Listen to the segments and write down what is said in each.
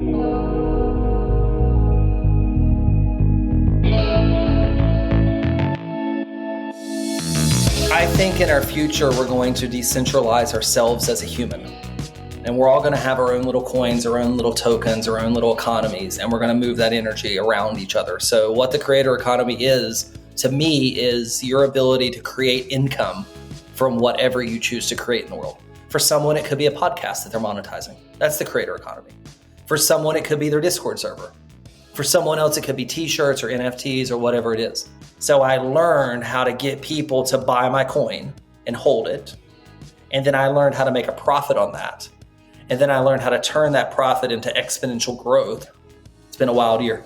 I think in our future, we're going to decentralize ourselves as a human. And we're all going to have our own little coins, our own little tokens, our own little economies, and we're going to move that energy around each other. So what the creator economy is, to me, is your ability to create income from whatever you choose to create in the world. For someone, it could be a podcast that they're monetizing. That's the creator economy. For someone, it could be their Discord server. For someone else, it could be t-shirts or NFTs or whatever it is. So I learned how to get people to buy my coin and hold it. And then I learned how to make a profit on that. And then I learned how to turn that profit into exponential growth. It's been a wild year.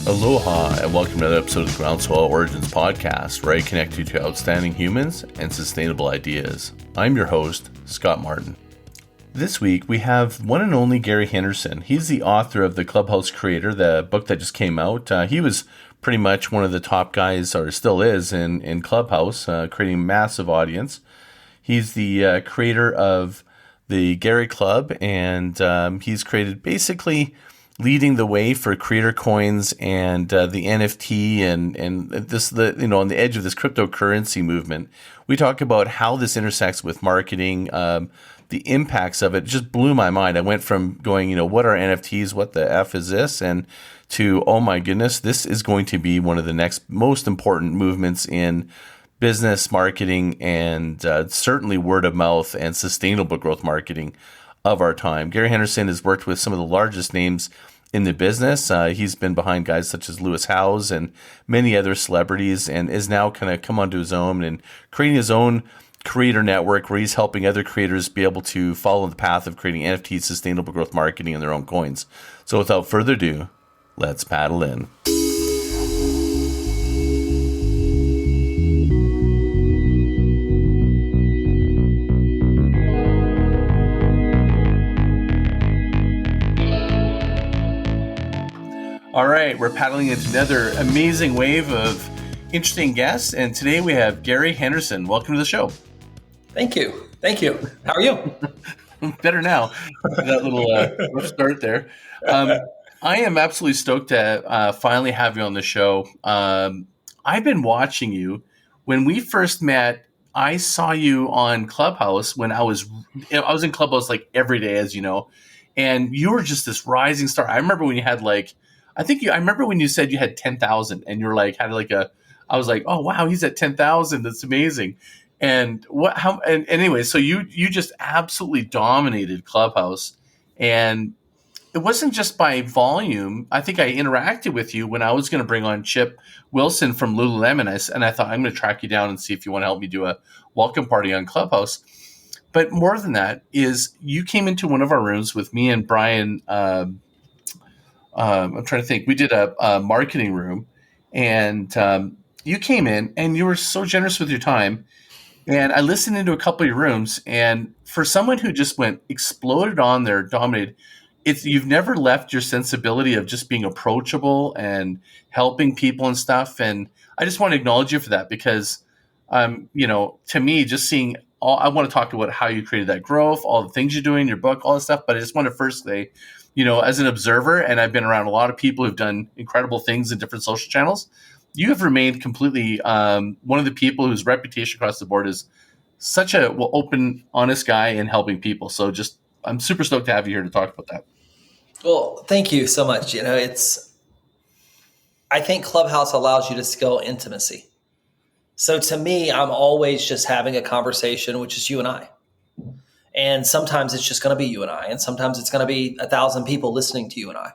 Aloha and welcome to another episode of the Groundswell Origins Podcast, where I connect you to outstanding humans and sustainable ideas. I'm your host, Scott Martin. This week we have one and only Gary Henderson. He's the author of the Clubhouse Creator, the book that just came out. He was pretty much one of the top guys, or still is, in Clubhouse, creating a massive audience. He's the creator of the Gary Club, and he's created basically leading the way for creator coins and the NFT and this, on the edge of this cryptocurrency movement. We talk about how this intersects with marketing, the impacts of it. Just blew my mind. I went from going, what are NFTs? What the F is this? And to, oh my goodness, this is going to be one of the next most important movements in business marketing and certainly word of mouth and sustainable growth marketing of our time. Gary Henderson has worked with some of the largest names in the business. He's been behind guys such as Lewis Howes and many other celebrities, and is now kind of come onto his own and creating his own creator network where he's helping other creators be able to follow the path of creating NFT sustainable growth marketing in their own coins. So without further ado, let's paddle in. All right, we're paddling into another amazing wave of interesting guests, and today we have Gary Henderson. Welcome to the show. Thank you. How are you? Better now. That little rough start there. I am absolutely stoked to finally have you on the show. I've been watching you. When we first met, I saw you on Clubhouse when I was in Clubhouse like every day, as you know, and you were just this rising star. I remember when you had I remember when you said you had 10,000 and you were I was like, oh wow, he's at 10,000. That's amazing. And anyway, so you just absolutely dominated Clubhouse, and it wasn't just by volume. I think I interacted with you when I was going to bring on Chip Wilson from Lululemon, and I thought, I'm going to track you down and see if you want to help me do a welcome party on Clubhouse. But more than that is you came into one of our rooms with me and Brian. I'm trying to think. We did a marketing room, and you came in and you were so generous with your time. And I listened into a couple of your rooms, and for someone who just exploded on there, dominated, you've never left your sensibility of just being approachable and helping people and stuff. And I just want to acknowledge you for that, because, to me, just seeing I want to talk about how you created that growth, all the things you're doing, your book, all this stuff. But I just want to first say, as an observer, and I've been around a lot of people who've done incredible things in different social channels, you have remained completely one of the people whose reputation across the board is such a open, honest guy in helping people. So I'm super stoked to have you here to talk about that. Well, thank you so much. I think Clubhouse allows you to scale intimacy. So to me, I'm always just having a conversation, which is you and I. And sometimes it's just going to be you and I. And sometimes it's going to be 1,000 people listening to you and I.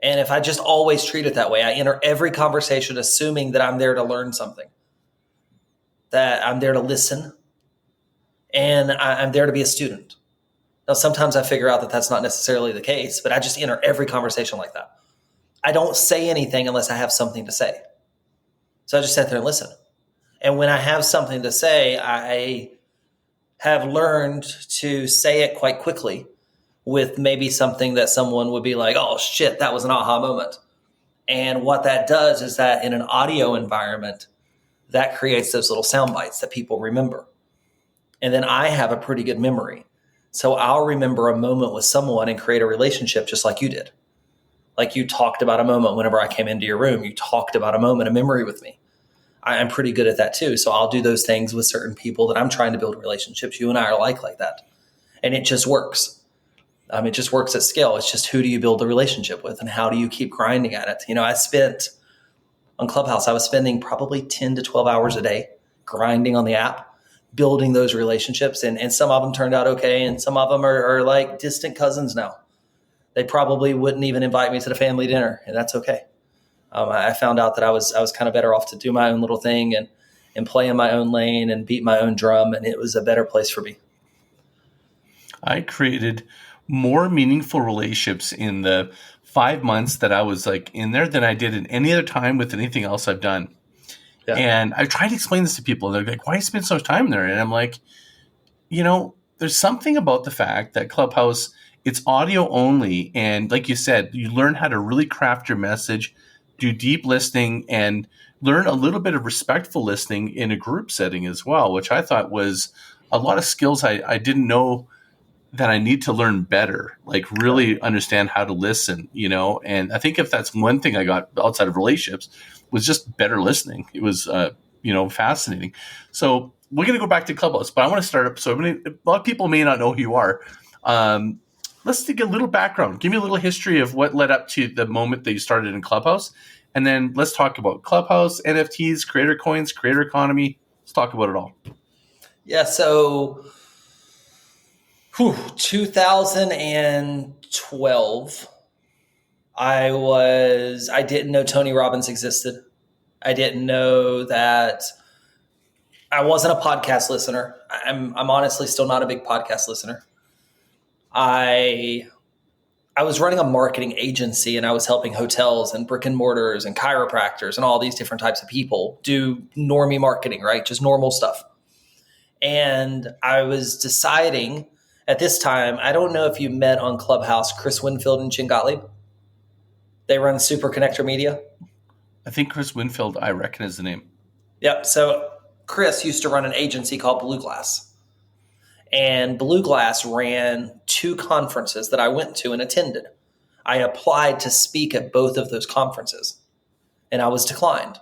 And if I just always treat it that way, I enter every conversation assuming that I'm there to learn something, that I'm there to listen, and I'm there to be a student. Now, sometimes I figure out that that's not necessarily the case, but I just enter every conversation like that. I don't say anything unless I have something to say. So I just sit there and listen. And when I have something to say, I have learned to say it quite quickly, with maybe something that someone would be like, oh shit, that was an aha moment. And what that does is that in an audio environment, that creates those little sound bites that people remember. And then I have a pretty good memory. So I'll remember a moment with someone and create a relationship just like you did. Like you talked about a moment whenever I came into your room. You talked about a moment of memory with me. I'm pretty good at that too. So I'll do those things with certain people that I'm trying to build relationships. You and I are like that. And it just works. It just works at scale. It's just who do you build a relationship with and how do you keep grinding at it? On Clubhouse, I was spending probably 10 to 12 hours a day grinding on the app, building those relationships. And some of them turned out okay. And some of them are like distant cousins now. They probably wouldn't even invite me to the family dinner, and that's okay. I found out that I was kind of better off to do my own little thing and play in my own lane and beat my own drum, and it was a better place for me. I created more meaningful relationships in the 5 months that I was like in there than I did in any other time with anything else I've done. Yeah. And I tried to explain this to people. They're like, why do you spend so much time there? And I'm like, there's something about the fact that Clubhouse, it's audio only. And like you said, you learn how to really craft your message, do deep listening, and learn a little bit of respectful listening in a group setting as well, which I thought was a lot of skills I didn't know that I need to learn better, like really understand how to listen, And I think if that's one thing I got outside of relationships was just better listening. It was, fascinating. So we're going to go back to Clubhouse, but I want to start up. So a lot of people may not know who you are. Let's take a little background. Give me a little history of what led up to the moment that you started in Clubhouse. And then let's talk about Clubhouse, NFTs, creator coins, creator economy. Let's talk about it all. Yeah. So 2012, I didn't know Tony Robbins existed. I didn't know that I wasn't a podcast listener. I'm honestly still not a big podcast listener. I was running a marketing agency and I was helping hotels and brick and mortars and chiropractors and all these different types of people do normie marketing, right? Just normal stuff. And I was deciding at this time, I don't know if you met on Clubhouse, Chris Winfield and Chin Gottlieb. They run Super Connector Media. I think Chris Winfield, I reckon, is the name. Yep. So Chris used to run an agency called Blue Glass. And Blue Glass ran 2 conferences that I went to and attended. I applied to speak at both of those conferences, and I was declined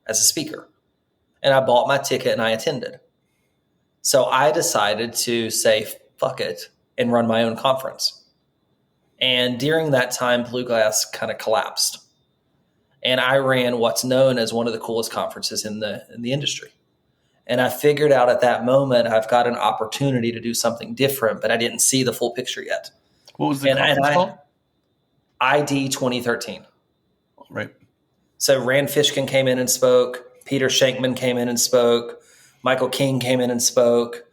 as a speaker. And I bought my ticket and I attended. So I decided to say, fuck it, and run my own conference. And during that time, Blue Glass kind of collapsed. And I ran what's known as one of the coolest conferences in the industry. And I figured out at that moment, I've got an opportunity to do something different, but I didn't see the full picture yet. What was the conference called? ID 2013. Right. So Rand Fishkin came in and spoke. Peter Shankman came in and spoke. Michael King came in and spoke.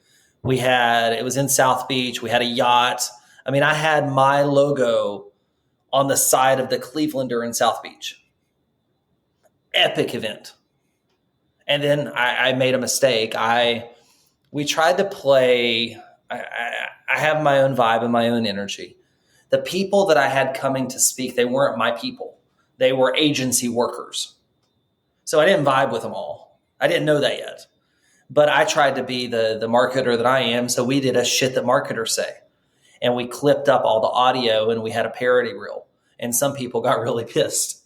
It was in South Beach. We had a yacht. I had my logo on the side of the Clevelander in South Beach. Epic event. And then I made a mistake. We tried to play. I have my own vibe and my own energy. The people that I had coming to speak, they weren't my people. They were agency workers. So I didn't vibe with them all. I didn't know that yet. But I tried to be the marketer that I am. So we did a shit that marketers say. And we clipped up all the audio and we had a parody reel. And some people got really pissed.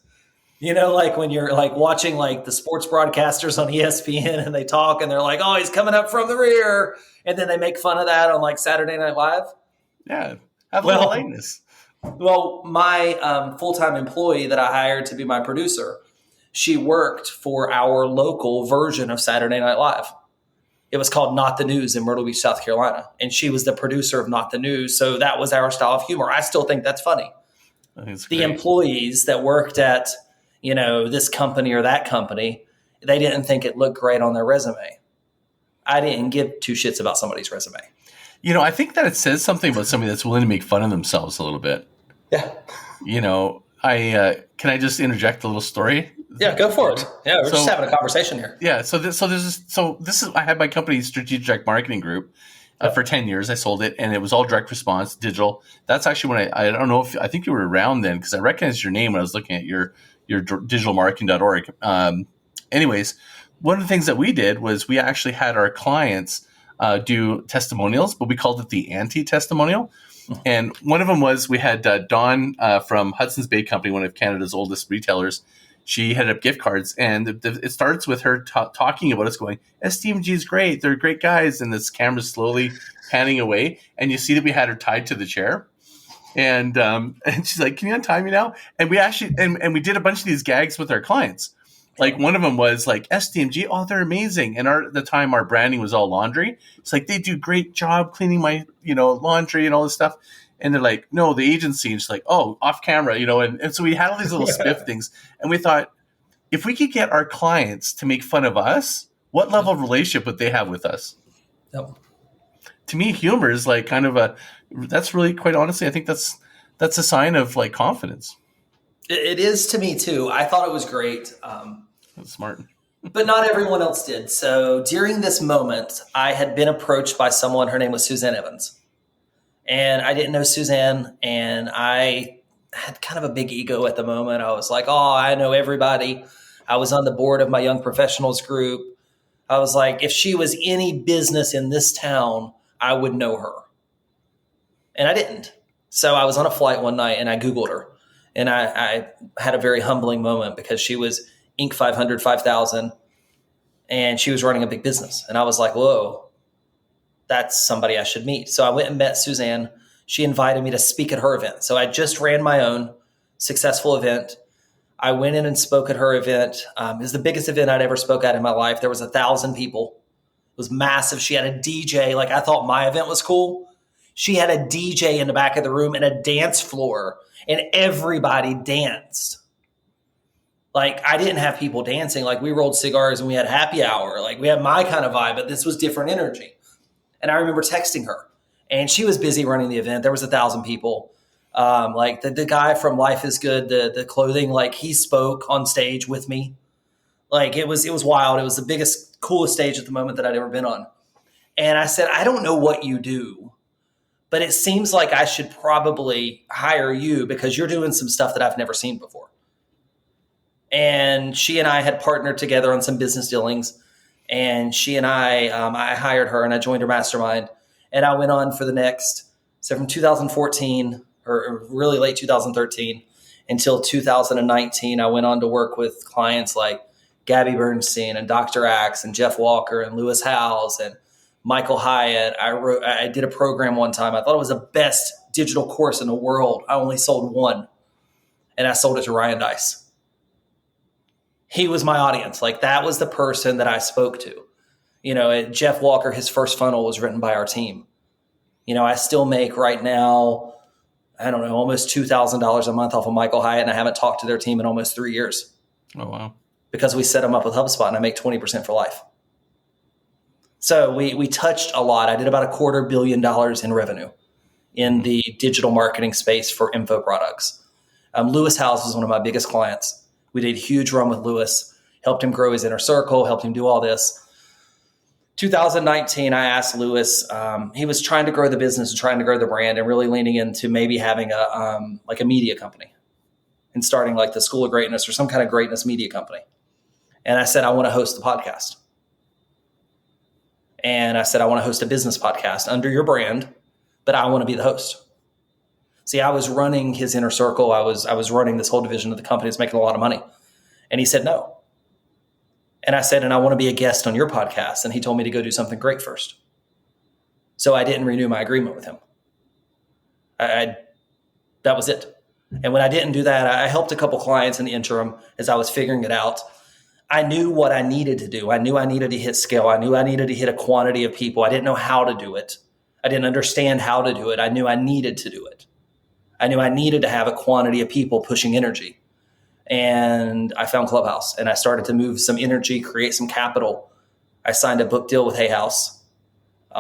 Like when you're like watching like the sports broadcasters on ESPN and they talk and they're like, oh, he's coming up from the rear. And then they make fun of that on like Saturday Night Live. Yeah. Have a little lightness. Well, my full-time employee that I hired to be my producer, she worked for our local version of Saturday Night Live. It was called Not the News in Myrtle Beach, South Carolina. And she was the producer of Not the News. So that was our style of humor. I still think that's funny. The employees that worked at this company or that company, they didn't think it looked great on their resume. I didn't give 2 shits about somebody's resume. I think that it says something about somebody that's willing to make fun of themselves a little bit. Yeah. Can I just interject a little story? Yeah, go for it. Yeah, we're just having a conversation here. Yeah. I had my company, Strategic Marketing Group, for 10 years. I sold it, and it was all direct response, digital. That's actually when I don't know if I think you were around then because I recognized your name when I was looking at your digitalmarketing.org. Anyways, one of the things that we did was we actually had our clients do testimonials, but we called it the anti-testimonial. And one of them was we had Dawn from Hudson's Bay Company, one of Canada's oldest retailers. She had up gift cards, and it starts with her talking about us going, STMG is great. They're great guys. And this camera's slowly panning away. And you see that we had her tied to the chair. And she's like, can you untie me now? And we actually, and we did a bunch of these gags with our clients. Like one of them was like STMG, oh, they're amazing. And at the time our branding was all laundry. It's like, they do great job cleaning my, laundry and all this stuff. And they're like, no, the agency. And she's like, oh, off camera, and so we had all these little spiff things. And we thought, if we could get our clients to make fun of us, what level of relationship would they have with us? Yep. To me, humor is like that's really, quite honestly, I think that's a sign of like confidence. It is to me too. I thought it was great. That's smart. But not everyone else did. So during this moment, I had been approached by someone. Her name was Suzanne Evans. And I didn't know Suzanne. And I had kind of a big ego at the moment. I was like, oh, I know everybody. I was on the board of my young professionals group. I was like, if she was any business in this town, I would know her. And I didn't. So I was on a flight one night and I Googled her. And I had a very humbling moment because she was Inc. 500, 5,000, and she was running a big business. And I was like, whoa, that's somebody I should meet. So I went and met Suzanne. She invited me to speak at her event. So I just ran my own successful event. I went in and spoke at her event. It was the biggest event I'd ever spoke at in my life. There was 1,000 people. It was massive. She had a DJ. Like, I thought my event was cool. She had a DJ in the back of the room and a dance floor, and everybody danced. Like, I didn't have people dancing. Like, we rolled cigars and we had happy hour. Like, we had my kind of vibe, but this was different energy. And I remember texting her, and she was busy running the event. There was 1,000 people. Like the guy from Life is Good, the clothing, like, he spoke on stage with me. Like, it was wild. It was the biggest, coolest stage at the moment that I'd ever been on. And I said, I don't know what you do, but it seems like I should probably hire you because you're doing some stuff that I've never seen before. And she and I had partnered together on some business dealings. And she and I hired her and I joined her mastermind. And I went on for the next, so from 2014 or really late 2013 until 2019, I went on to work with clients like Gabby Bernstein and Dr. Axe and Jeff Walker and Lewis Howes and Michael Hyatt. I did a program one time. I thought it was the best digital course in the world. I only sold one, and I sold it to Ryan Dice. He was my audience. Like, that was the person that I spoke to. Jeff Walker, his first funnel was written by our team. I still make right now, I don't know, almost $2,000 a month off of Michael Hyatt, and I haven't talked to their team in almost 3 years. Oh, wow. Because we set them up with HubSpot and I make 20% for life. So we touched a lot. I did about $250 million in revenue in the digital marketing space for info products. Lewis Howes was one of my biggest clients. We did a huge run with Lewis, helped him grow his inner circle, helped him do all this. 2019, I asked Lewis, he was trying to grow the business and trying to grow the brand and really leaning into maybe having a media company and starting like the School of Greatness or some kind of greatness media company. And I said, I want to host the podcast. And I said, I want to host a business podcast under your brand, but I want to be the host. See, I was running his inner circle. I was running this whole division of the company. It's making a lot of money. And he said, no. And I said, and I want to be a guest on your podcast. And he told me to go do something great first. So I didn't renew my agreement with him. That was it. And when I didn't do that, I helped a couple clients in the interim as I was figuring it out. I knew what I needed to do. I knew I needed to hit scale. I knew I needed to hit a quantity of people. I didn't know how to do it. I didn't understand how to do it. I knew I needed to do it. I knew I needed to have a quantity of people pushing energy. And I found Clubhouse and I started to move some energy, create some capital. I signed a book deal with Hay House.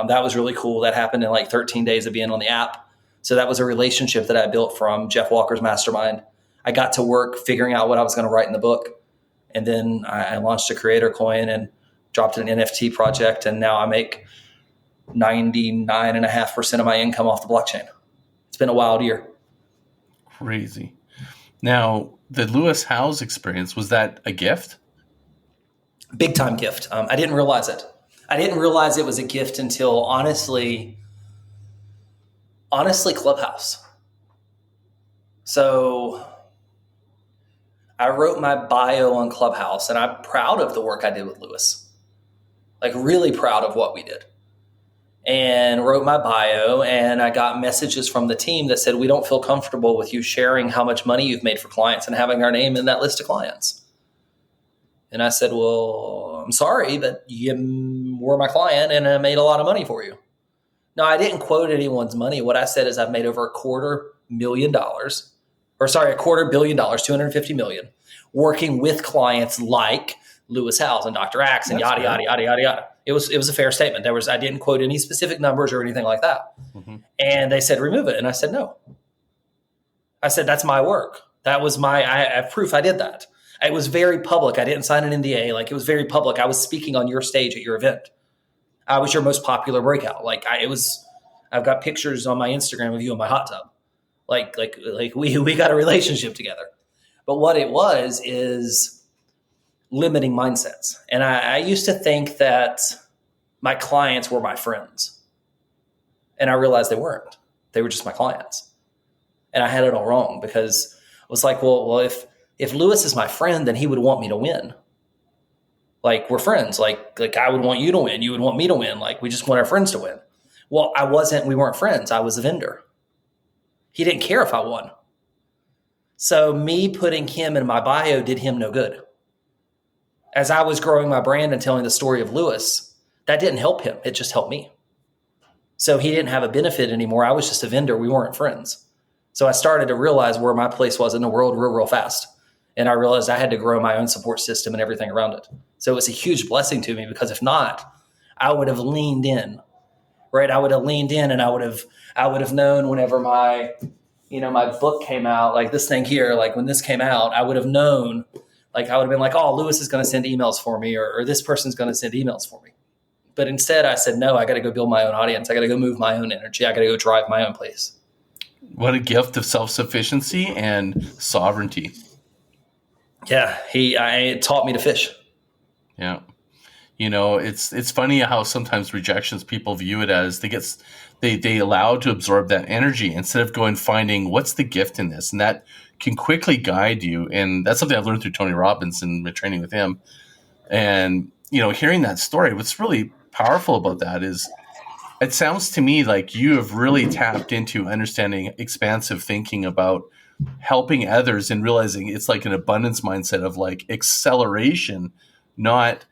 That was really cool. That happened in like 13 days of being on the app. So that was a relationship that I built from Jeff Walker's mastermind. I got to work figuring out what I was going to write in the book. And then I launched a creator coin and dropped an NFT project. And now I make 99.5% of my income off the blockchain. It's been a wild year. Crazy. Now, the Lewis Howes experience, was that a gift? Big time gift. I didn't realize it. I didn't realize it was a gift until honestly, Clubhouse. So I wrote my bio on Clubhouse, and I'm proud of the work I did with Lewis. Like, really proud of what we did. And wrote my bio, and I got messages from the team that said, we don't feel comfortable with you sharing how much money you've made for clients and having our name in that list of clients. And I said, well, I'm sorry, but you were my client and I made a lot of money for you. No, I didn't quote anyone's money. What I said is I've made over $250 million, $250 million, working with clients like Lewis Howes and Dr. Axe and yada, yada, yada, yada, yada. It was a fair statement. I didn't quote any specific numbers or anything like that. Mm-hmm. And they said, remove it. And I said, no. I said, that's my work. That was I have proof I did that. It was very public. I didn't sign an NDA. Like, it was very public. I was speaking on your stage at your event. I was your most popular breakout. I've got pictures on my Instagram of you in my hot tub. Like we got a relationship together. But what it was is limiting mindsets. And I used to think that my clients were my friends. And I realized they weren't. They were just my clients. And I had it all wrong, because I was like, well, if Lewis is my friend, then he would want me to win. Like, we're friends. Like I would want you to win. You would want me to win. Like, we just want our friends to win. Well, we weren't friends. I was a vendor. He didn't care if I won. So me putting him in my bio did him no good. As I was growing my brand and telling the story of Lewis, that didn't help him. It just helped me. So he didn't have a benefit anymore. I was just a vendor. We weren't friends. So I started to realize where my place was in the world real fast. And I realized I had to grow my own support system and everything around it. So it was a huge blessing to me, because if not, I would have leaned in, right? I would have leaned in, and I would have known whenever my book came out, like this thing here, like when this came out, I would have known, like I would have been like, oh, Lewis is going to send emails for me, or this person's going to send emails for me. But instead I said, no, I got to go build my own audience. I got to go move my own energy. I got to go drive my own place. What a gift of self-sufficiency and sovereignty. Yeah, it taught me to fish. Yeah. It's funny how sometimes rejections, people view it as they allow to absorb that energy instead of going finding what's the gift in this. And that can quickly guide you. And that's something I've learned through Tony Robbins and my training with him. And, hearing that story, what's really powerful about that is it sounds to me like you have really tapped into understanding expansive thinking about helping others and realizing it's like an abundance mindset of like acceleration, not,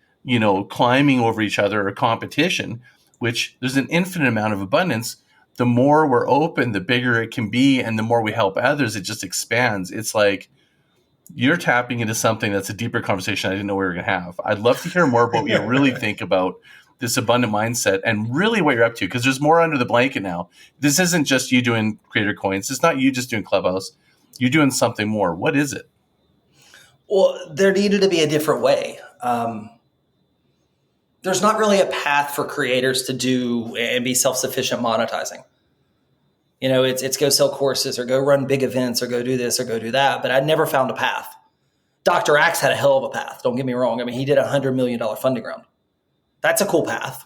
climbing over each other or competition, which there's an infinite amount of abundance. The more we're open, the bigger it can be. And the more we help others, it just expands. It's like you're tapping into something that's a deeper conversation I didn't know we were going to have. I'd love to hear more about what you really think about this abundant mindset and really what you're up to, because there's more under the blanket now. This isn't just you doing Creator Coins. It's not you just doing Clubhouse. You're doing something more. What is it? Well, there needed to be a different way. There's not really a path for creators to do and be self-sufficient monetizing. It's go sell courses or go run big events or go do this or go do that. But I never found a path. Dr. Axe had a hell of a path. Don't get me wrong. I mean, he did a $100 million funding round. That's a cool path.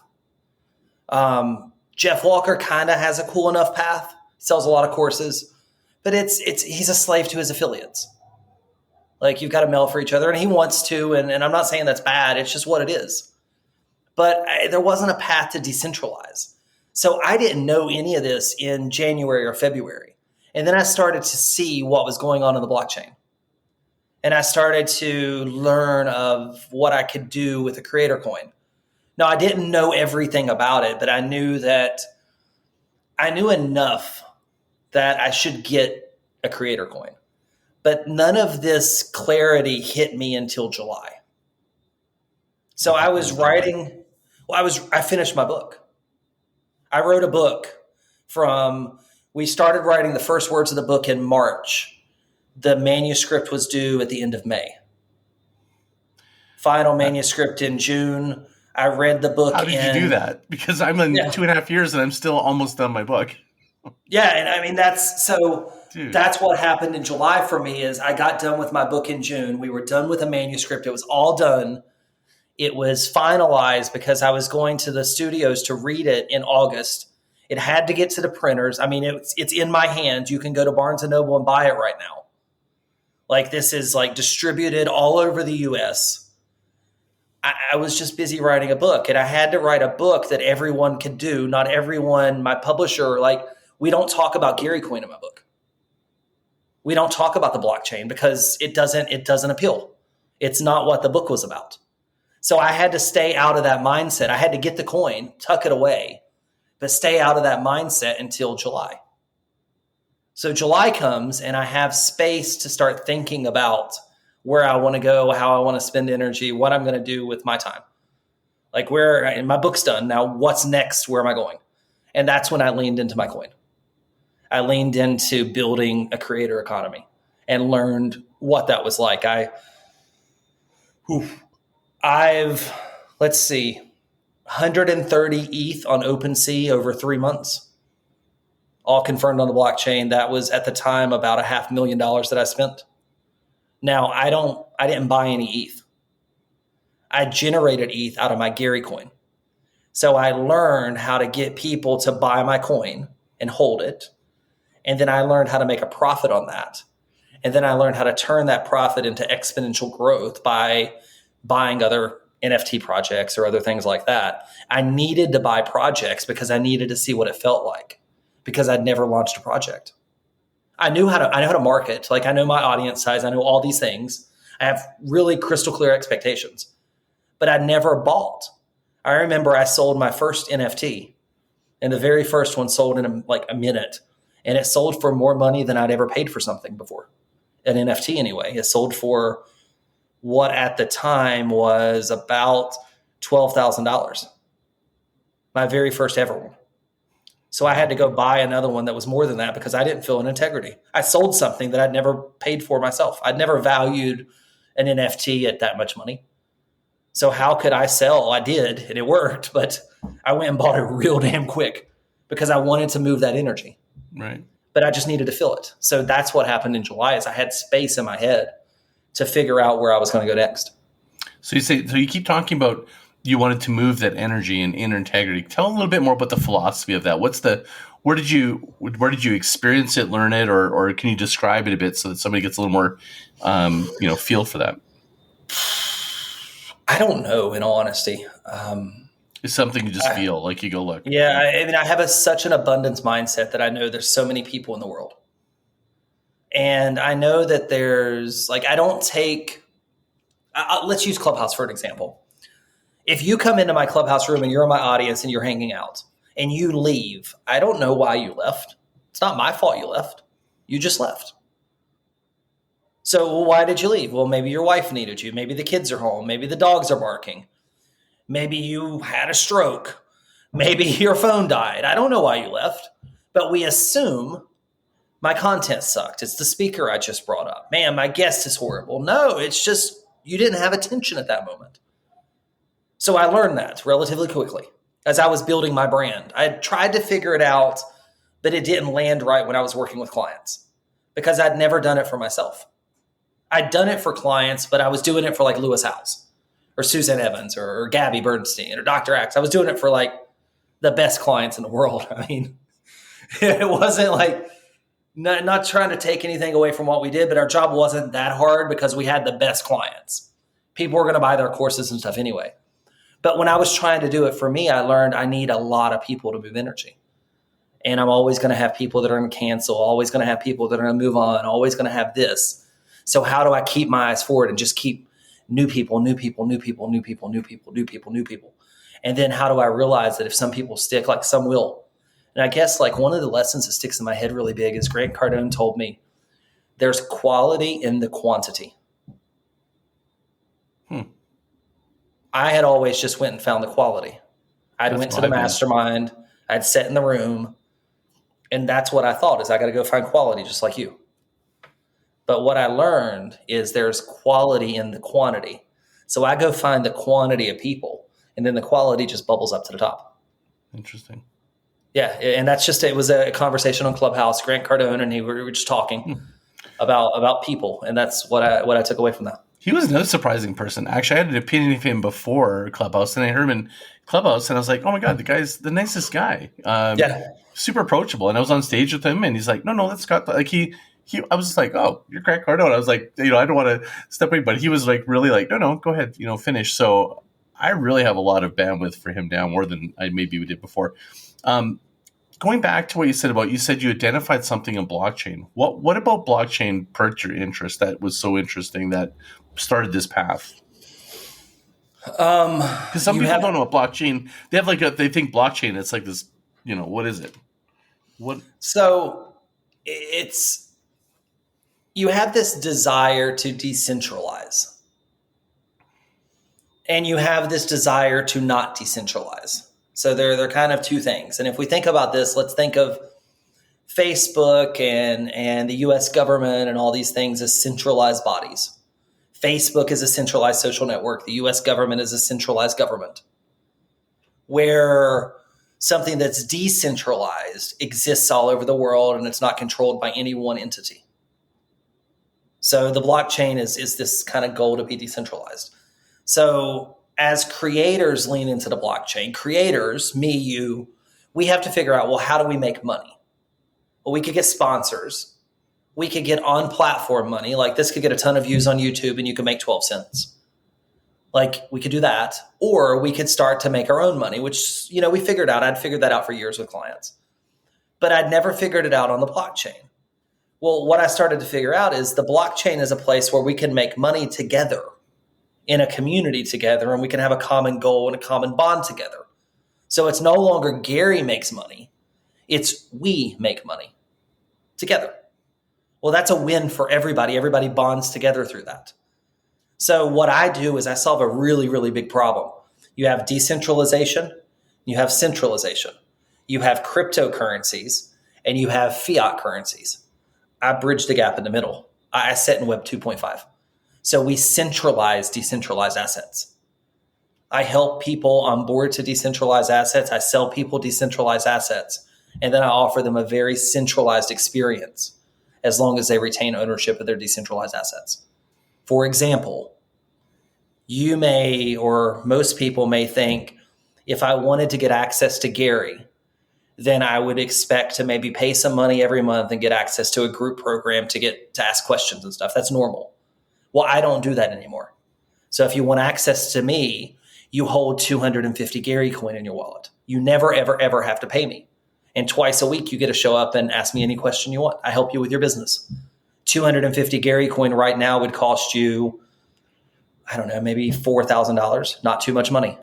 Jeff Walker kind of has a cool enough path. He sells a lot of courses, but he's a slave to his affiliates. Like, you've got to mail for each other, and he wants to, and I'm not saying that's bad. It's just what it is. But there wasn't a path to decentralize. So I didn't know any of this in January or February. And then I started to see what was going on in the blockchain. And I started to learn of what I could do with a creator coin. Now, I didn't know everything about it, but I knew enough that I should get a creator coin. But none of this clarity hit me until July. So I was writing, I finished my book. I wrote a book we started writing the first words of the book in March. The manuscript was due at the end of May. Final manuscript in June. I read the book. How did you do that? Because I'm in 2.5 years and I'm still almost done my book. Yeah. And I mean, that's what happened in July for me is I got done with my book in June. We were done with a manuscript. It was all done. It was finalized because I was going to the studios to read it in August. It had to get to the printers. I mean, it's in my hands. You can go to Barnes and Noble and buy it right now. Like, this is like distributed all over the US. I was just busy writing a book, and I had to write a book that everyone could do. Not everyone, my publisher, like, we don't talk about Gary Coin in my book. We don't talk about the blockchain because it doesn't appeal. It's not what the book was about. So I had to stay out of that mindset. I had to get the coin, tuck it away, but stay out of that mindset until July. So July comes and I have space to start thinking about where I want to go, how I want to spend energy, what I'm going to do with my time. Like, and my book's done. Now what's next? Where am I going? And that's when I leaned into my coin. I leaned into building a creator economy and learned what that was like. I've 130 ETH on OpenSea over 3 months, all confirmed on the blockchain. That was at the time about $500,000 that I spent. Now I didn't buy any ETH. I generated ETH out of my Gary coin. So I learned how to get people to buy my coin and hold it. And then I learned how to make a profit on that. And then I learned how to turn that profit into exponential growth by buying other NFT projects or other things like that. I needed to buy projects because I needed to see what it felt like, because I'd never launched a project. I know how to market. Like, I know my audience size. I know all these things. I have really crystal clear expectations, but I never bought. I remember I sold my first NFT, and the very first one sold in a minute, and it sold for more money than I'd ever paid for something before. An NFT anyway. It sold for what at the time was about $12,000. My very first ever one. So I had to go buy another one that was more than that because I didn't feel an integrity. I sold something that I'd never paid for myself. I'd never valued an NFT at that much money. So how could I sell? I did, and it worked, but I went and bought it real damn quick because I wanted to move that energy. Right. But I just needed to feel it. So that's what happened in July, is I had space in my head to figure out where I was going to go next. So you keep talking about you wanted to move that energy and inner integrity. Tell a little bit more about the philosophy of that. Where did you experience it, learn it, or can you describe it a bit so that somebody gets a little more, feel for that? I don't know, in all honesty. It's something you just feel like you go look. Yeah. I have such an abundance mindset that I know there's so many people in the world. And I know that there's let's use Clubhouse for an example. If you come into my Clubhouse room and you're in my audience and you're hanging out and you leave, I don't know why you left. It's not my fault you left. You just left. So why did you leave? Well, maybe your wife needed you. Maybe the kids are home. Maybe the dogs are barking. Maybe you had a stroke. Maybe your phone died. I don't know why you left, but we assume my content sucked. It's the speaker I just brought up. Man, my guest is horrible. No, it's just you didn't have attention at that moment. So I learned that relatively quickly as I was building my brand. I tried to figure it out, but it didn't land right when I was working with clients because I'd never done it for myself. I'd done it for clients, but I was doing it for like Lewis Howes or Susan Evans or Gabby Bernstein or Dr. Axe. I was doing it for like the best clients in the world. I mean, it wasn't like not trying to take anything away from what we did, but our job wasn't that hard because we had the best clients. People were going to buy their courses and stuff anyway. But when I was trying to do it for me, I learned I need a lot of people to move energy. And I'm always going to have people that are going to cancel, always going to have people that are going to move on, always going to have this. So how do I keep my eyes forward and just keep new people? And then how do I realize that if some people stick, like some will? And I guess like one of the lessons that sticks in my head really big is Grant Cardone told me there's quality in the quantity. I had always just went and found the quality. I'd went to the mastermind. I'd sat in the room. And that's what I thought is I got to go find quality just like you. But what I learned is there's quality in the quantity. So I go find the quantity of people and then the quality just bubbles up to the top. Interesting. Yeah. And it was a conversation on Clubhouse, Grant Cardone, and we were just talking about people. And that's what I took away from that. He was another surprising person. Actually, I had an opinion of him before Clubhouse, and I heard him in Clubhouse, and I was like, "Oh my god, the guy's the nicest guy." Super approachable. And I was on stage with him, and he's like, "No, that's Scott." Like he. I was just like, "Oh, you're Grant Cardone." I was like, I don't want to step away, but he was like, really like, "No, go ahead, finish." So I really have a lot of bandwidth for him now, more than I maybe did before. Going back to what you said you identified something in blockchain. What about blockchain perked your interest that was so interesting that started this path? Because some people don't know what blockchain. They have they think blockchain. It's like this. What is it? What? So you have this desire to decentralize, and you have this desire to not decentralize. So they're kind of two things. And if we think about this, let's think of Facebook and the US government and all these things as centralized bodies. Facebook is a centralized social network. The US government is a centralized government. Where something that's decentralized exists all over the world and it's not controlled by any one entity. So the blockchain is this kind of goal to be decentralized. So as creators lean into the blockchain, creators, me, you, we have to figure out, well, how do we make money? Well, we could get sponsors. We could get on-platform money. Like this could get a ton of views on YouTube and you could make 12 cents. Like we could do that. Or we could start to make our own money, which, we figured out. I'd figured that out for years with clients. But I'd never figured it out on the blockchain. Well, what I started to figure out is the blockchain is a place where we can make money together in a community together, and we can have a common goal and a common bond together. So it's no longer Gary makes money. It's we make money together. Well, that's a win for everybody. Everybody bonds together through that. So what I do is I solve a really, really big problem. You have decentralization, you have centralization, you have cryptocurrencies, and you have fiat currencies. I bridge the gap in the middle. I sit in Web 2.5. So we centralize decentralized assets. I help people on board to decentralize assets. I sell people decentralized assets. And then I offer them a very centralized experience as long as they retain ownership of their decentralized assets. For example, you may, or most people may think, if I wanted to get access to Gary, then I would expect to maybe pay some money every month and get access to a group program to ask questions and stuff. That's normal. Well, I don't do that anymore. So if you want access to me, you hold 250 Gary coin in your wallet. You never, ever, ever have to pay me. And twice a week, you get to show up and ask me any question you want. I help you with your business. 250 Gary coin right now would cost you, I don't know, maybe $4,000. Not too much money.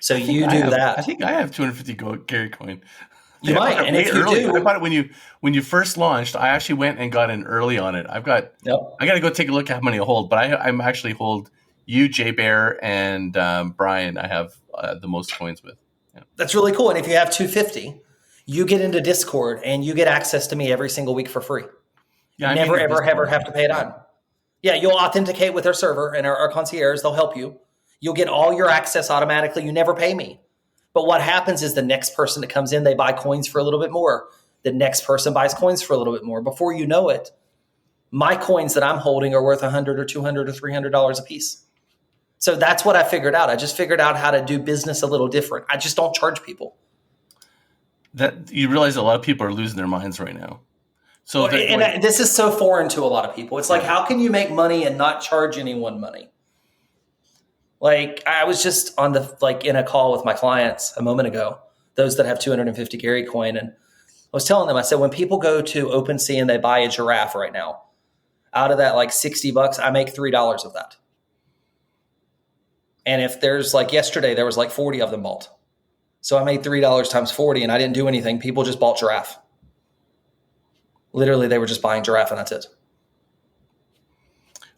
So you do that. I think I have 250 Gary coin. You might, and if you do, I bought it when you first launched. I actually went and got in early on it. I got to go take a look at how many I hold, but I'm actually hold you, Jay Bear, and Brian. I have the most coins with. Yeah. That's really cool. And if you have 250, you get into Discord and you get access to me every single week for free. Yeah, you never, ever have to pay a dime. Yeah, you'll authenticate with our server and our concierge. They'll help you. You'll get all your access automatically. You never pay me. But what happens is the next person that comes in, they buy coins for a little bit more. The next person buys coins for a little bit more. Before you know it, my coins that I'm holding are worth $100 or $200 or $300 a piece. So that's what I figured out. I just figured out how to do business a little different. I just don't charge people. That you realize a lot of people are losing their minds right now. So this is so foreign to a lot of people. It's like, how can you make money and not charge anyone money? Like I was just on in a call with my clients a moment ago, those that have 250 Gary coin. And I was telling them, I said, when people go to OpenSea and they buy a giraffe right now, out of that $60, I make $3 of that. And if there's yesterday, there was 40 of them bought. So I made $3 times 40 and I didn't do anything. People just bought giraffe. Literally, they were just buying giraffe and that's it.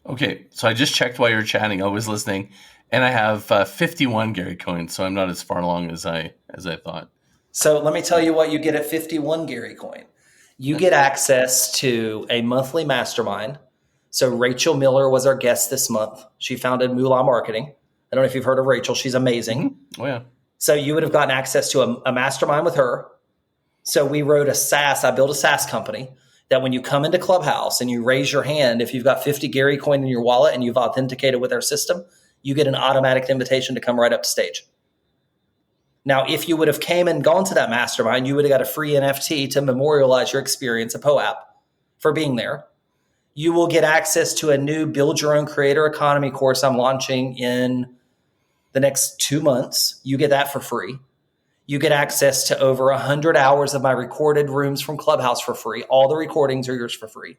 Okay. So I just checked while you were chatting. I was listening. And I have 51 Gary coins, so I'm not as far along as I thought. So let me tell you what you get at 51 Gary coin. You get access to a monthly mastermind. So Rachel Miller was our guest this month. She founded Moolah Marketing. I don't know if you've heard of Rachel. She's amazing. Mm-hmm. Oh, yeah. So you would have gotten access to a mastermind with her. So we wrote a SaaS. I built a SaaS company. that when you come into Clubhouse and you raise your hand, if you've got 50 Gary coin in your wallet and you've authenticated with our system, you get an automatic invitation to come right up to stage. Now, if you would have came and gone to that mastermind, you would have got a free NFT to memorialize your experience at POAP for being there. You will get access to a new Build Your Own Creator Economy course I'm launching in the next 2 months. You get that for free. You get access to over 100 hours of my recorded rooms from Clubhouse for free. All the recordings are yours for free.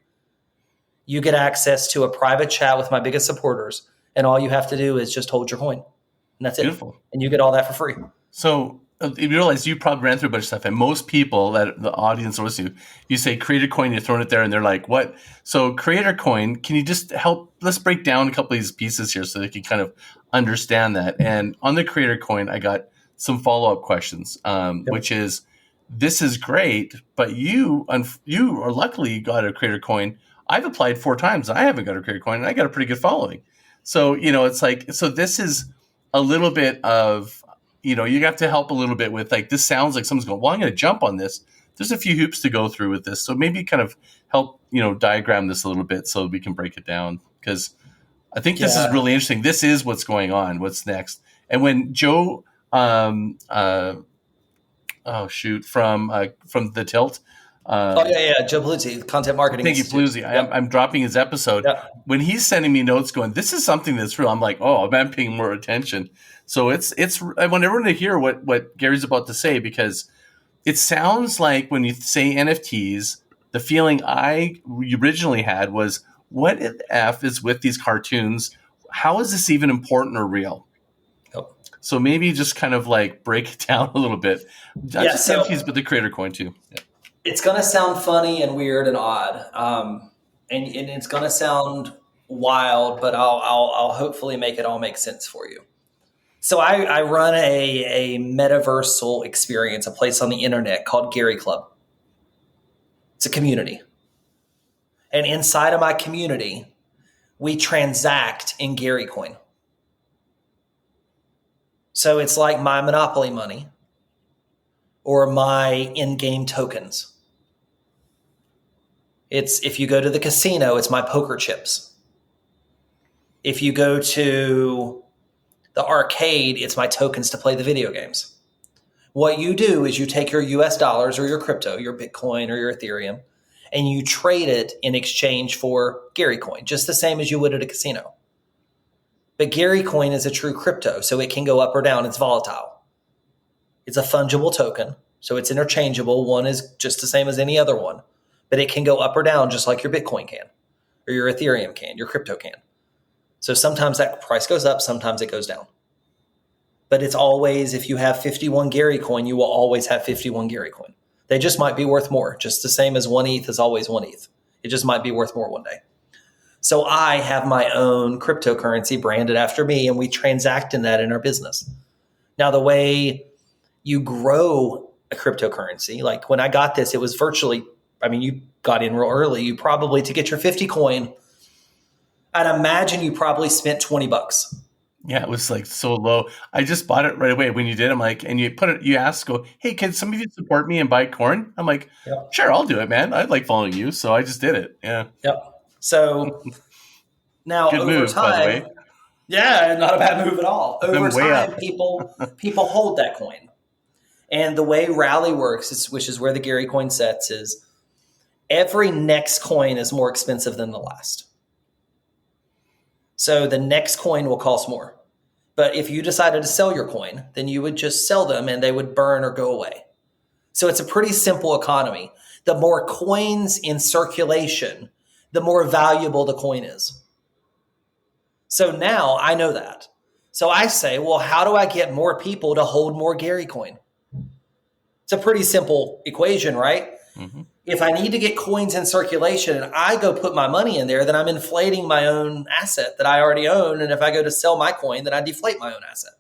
You get access to a private chat with my biggest supporters, and all you have to do is just hold your coin. And that's Beautiful. it. And you get all that for free. So you realize you probably ran through a bunch of stuff, and most people that the audience knows you say Creator Coin, you're throwing it there, and they're like, what? So Creator Coin, can you just help? Let's break down a couple of these pieces here so they can kind of understand that. And on the Creator Coin, I got some follow-up questions, which is, this is great, but you are luckily got a Creator Coin. I've applied 4 times, and I haven't got a Creator Coin, and I got a pretty good following. So, it's like, so this is a little bit of, you have to help a little bit with, like, this sounds like someone's going, well, I'm going to jump on this. There's a few hoops to go through with this. So maybe kind of help, diagram this a little bit so we can break it down, because I think this is really interesting. This is what's going on. What's next? And when Joe, from the Tilt. Joe Paluzzi, content marketing. Thank you, Paluzzi. Yep. I'm dropping his episode. Yep. When he's sending me notes going, this is something that's real, I'm like, oh, I'm paying more attention. So I want everyone to hear what Gary's about to say, because it sounds like when you say NFTs, the feeling I originally had was, what the F is with these cartoons? How is this even important or real? Yep. So maybe just kind of like break it down a little bit. Not just NFTs, but the Creator Coin too. Yeah. It's going to sound funny and weird and odd. And it's going to sound wild, but I'll hopefully make it all make sense for you. So I run a metaversal experience, a place on the internet called Gary Club. It's a community. And inside of my community, we transact in Gary coin. So it's like my Monopoly money or my in-game tokens. It's, if you go to the casino, it's my poker chips. If you go to the arcade, it's my tokens to play the video games. What you do is you take your US dollars or your crypto, your Bitcoin or your Ethereum, and you trade it in exchange for Gary coin, just the same as you would at a casino. But Gary coin is a true crypto, so it can go up or down. It's volatile. It's a fungible token, so it's interchangeable. One is just the same as any other one, but it can go up or down just like your Bitcoin can, or your Ethereum can, your crypto can. So sometimes that price goes up, sometimes it goes down. But it's always, if you have 51 Gary coin, you will always have 51 Gary coin. They just might be worth more, just the same as 1 ETH is always 1 ETH. It just might be worth more one day. So I have my own cryptocurrency branded after me, and we transact in that in our business. Now, the way you grow a cryptocurrency, like when I got this, it was virtually, you got in real early. You probably, to get your 50 coin, I'd imagine you probably spent $20. Yeah, it was like so low. I just bought it right away when you did. I'm like, and you put it, you asked, go, hey, can some of you support me and buy corn? I'm like, yep. Sure, I'll do it, man. I like following you. So I just did it. Yeah. Yep. So now good over move, time, by the way. Yeah, not a bad move at all. Over time, people hold that coin. And the way Rally works, which is where the Gary coin sets, is every next coin is more expensive than the last. So the next coin will cost more. But if you decided to sell your coin, then you would just sell them and they would burn or go away. So it's a pretty simple economy. The more coins in circulation, the more valuable the coin is. So now I know that. So I say, well, how do I get more people to hold more Gary coin? It's a pretty simple equation, right? Mm-hmm. If I need to get coins in circulation and I go put my money in there, then I'm inflating my own asset that I already own. And if I go to sell my coin, then I deflate my own asset.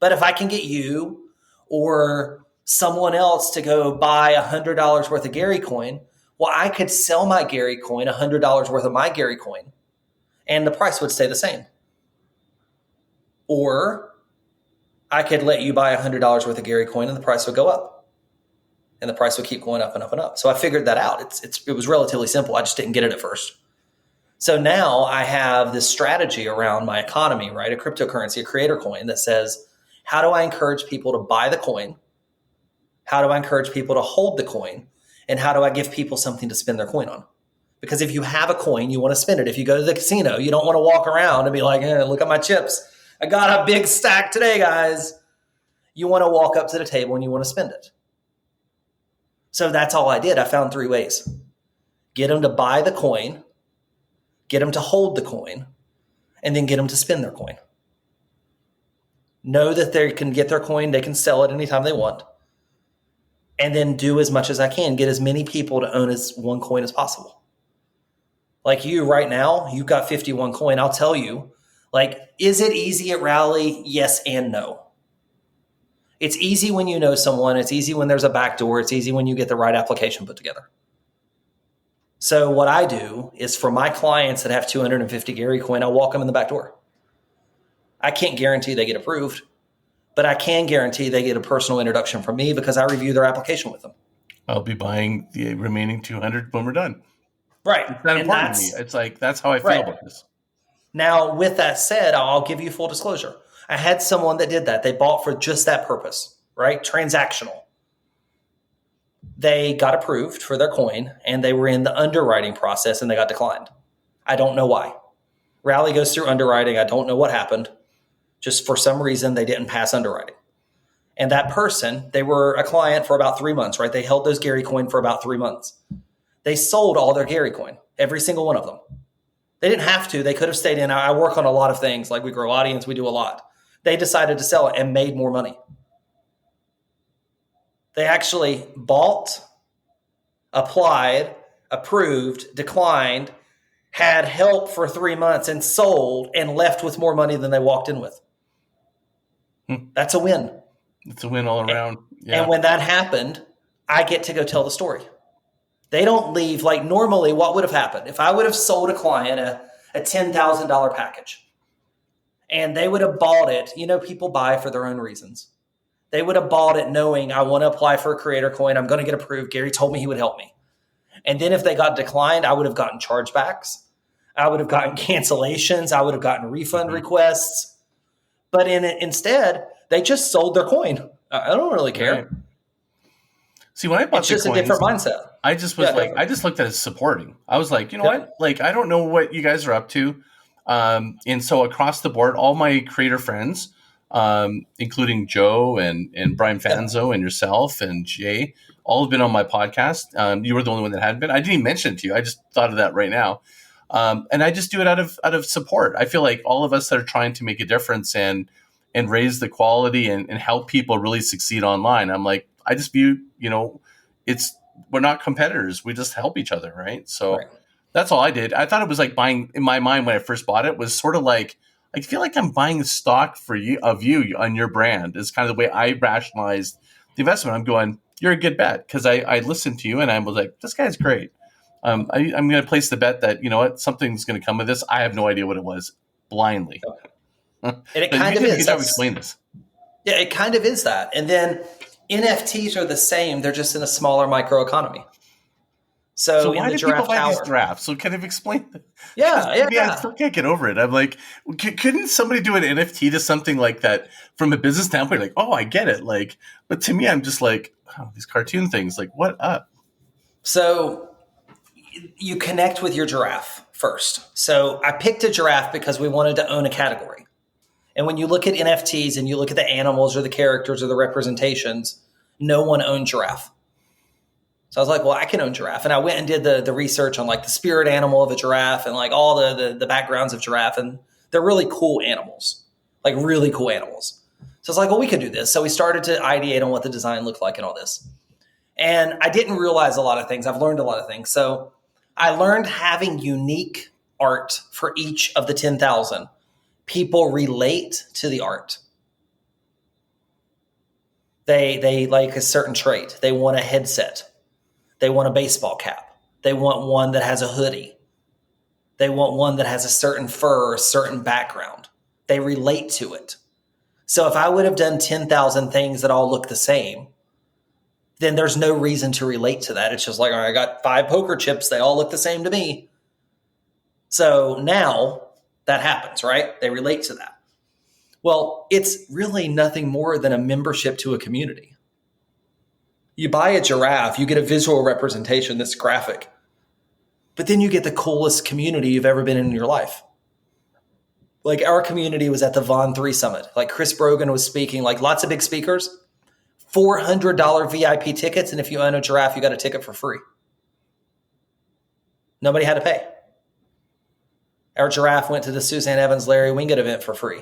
But if I can get you or someone else to go buy $100 worth of Gary coin, well, I could sell my Gary coin, $100 worth of my Gary coin, and the price would stay the same. Or I could let you buy $100 worth of Gary coin and the price would go up. and the price would keep going up and up and up. So I figured that out. It was relatively simple. I just didn't get it at first. So now I have this strategy around my economy, right? A cryptocurrency, a creator coin that says, how do I encourage people to buy the coin? How do I encourage people to hold the coin? And how do I give people something to spend their coin on? Because if you have a coin, you want to spend it. If you go to the casino, you don't want to walk around and be like, look at my chips. I got a big stack today, guys. You want to walk up to the table and you want to spend it. So that's all I did. I found 3 ways. Get them to buy the coin, get them to hold the coin, and then get them to spend their coin. Know that they can get their coin, they can sell it anytime they want, and then do as much as I can, get as many people to own as one coin as possible. Like you right now, you've got 51 coin. I'll tell you, like, is it easy at Rally? Yes and no. It's easy when you know someone. It's easy when there's a backdoor. It's easy when you get the right application put together. So what I do is for my clients that have 250 Gary coin, I'll walk them in the back door. I can't guarantee they get approved, but I can guarantee they get a personal introduction from me because I review their application with them. I'll be buying the remaining 200 when we're done. Right. It's that important to me. It's like, that's how I feel about this. Now, with that said, I'll give you full disclosure. I had someone that did that. They bought for just that purpose, right? Transactional. They got approved for their coin and they were in the underwriting process and they got declined. I don't know why. Rally goes through underwriting. I don't know what happened. Just for some reason, they didn't pass underwriting. And that person, they were a client for about 3 months, right? They held those Gary coin for about 3 months. They sold all their Gary coin, every single one of them. They didn't have to. They could have stayed in. I work on a lot of things. Like we grow audience, we do a lot. They decided to sell it and made more money. They actually bought, applied, approved, declined, had help for 3 months and sold and left with more money than they walked in with. That's a win. It's a win all around. And when that happened, I get to go tell the story. They don't leave. Like normally what would have happened if I would have sold a client a $10,000 package and they would have bought it. You know, people buy for their own reasons. They would have bought it knowing I want to apply for a creator coin. I'm going to get approved. Gary told me he would help me. And then if they got declined, I would have gotten chargebacks. I would have gotten cancellations. I would have gotten refund requests. But instead, they just sold their coin. I don't really care. Right. See, when I bought it's just a different mindset. I just was I just looked at it as supporting. I was like, you know what? Like, I don't know what you guys are up to. And so across the board, all my creator friends, including Joe and Brian Fanzo and yourself and Jay, all have been on my podcast. You were the only one that hadn't been. I didn't even mention it to you. I just thought of that right now. And I just do it out of support. I feel like all of us that are trying to make a difference and raise the quality and help people really succeed online. I'm like, I just view, we're not competitors. We just help each other. Right. So that's all I did. I thought it was like buying, in my mind when I first bought it, was sort of like, I feel like I'm buying stock of you on your brand. Is kind of the way I rationalized the investment. I'm going, you're a good bet. Cause I listened to you and I was like, this guy's great. I'm going to place the bet that, you know what, something's going to come of this. I have no idea what it was, blindly. And it kind of is. Explain this. Yeah, it kind of is that. And then NFTs are the same. They're just in a smaller microeconomy. So why do people buy these drafts? So kind of explain that. Yeah. I still can't get over it. I'm like, couldn't somebody do an NFT to something like that from a business standpoint? Like, oh, I get it. Like, but to me, I'm just like, oh, these cartoon things. Like, what up? So you connect with your giraffe first. So I picked a giraffe because we wanted to own a category. And when you look at NFTs and you look at the animals or the characters or the representations, no one owns giraffe. So I was like, well, I can own giraffe. And I went and did the research on like the spirit animal of a giraffe and like all the backgrounds of giraffe. And they're really cool animals, like really cool animals. So I was like, well, we could do this. So we started to ideate on what the design looked like and all this. And I didn't realize a lot of things. I've learned a lot of things. So I learned having unique art for each of the 10,000. People relate to the art. They like a certain trait. They want a headset. They want a baseball cap. They want one that has a hoodie. They want one that has a certain fur or a certain background. They relate to it. So if I would have done 10,000 things that all look the same, then there's no reason to relate to that. It's just like, all right, I got 5 poker chips. They all look the same to me. So now that happens, right? They relate to that. Well, it's really nothing more than a membership to a community. You buy a giraffe, you get a visual representation, this graphic, but then you get the coolest community you've ever been in your life. Like our community was at the Von3 Summit. Like Chris Brogan was speaking, like lots of big speakers, $400 VIP tickets. And if you own a giraffe, you got a ticket for free. Nobody had to pay. Our giraffe went to the Suzanne Evans Larry Winget event for free.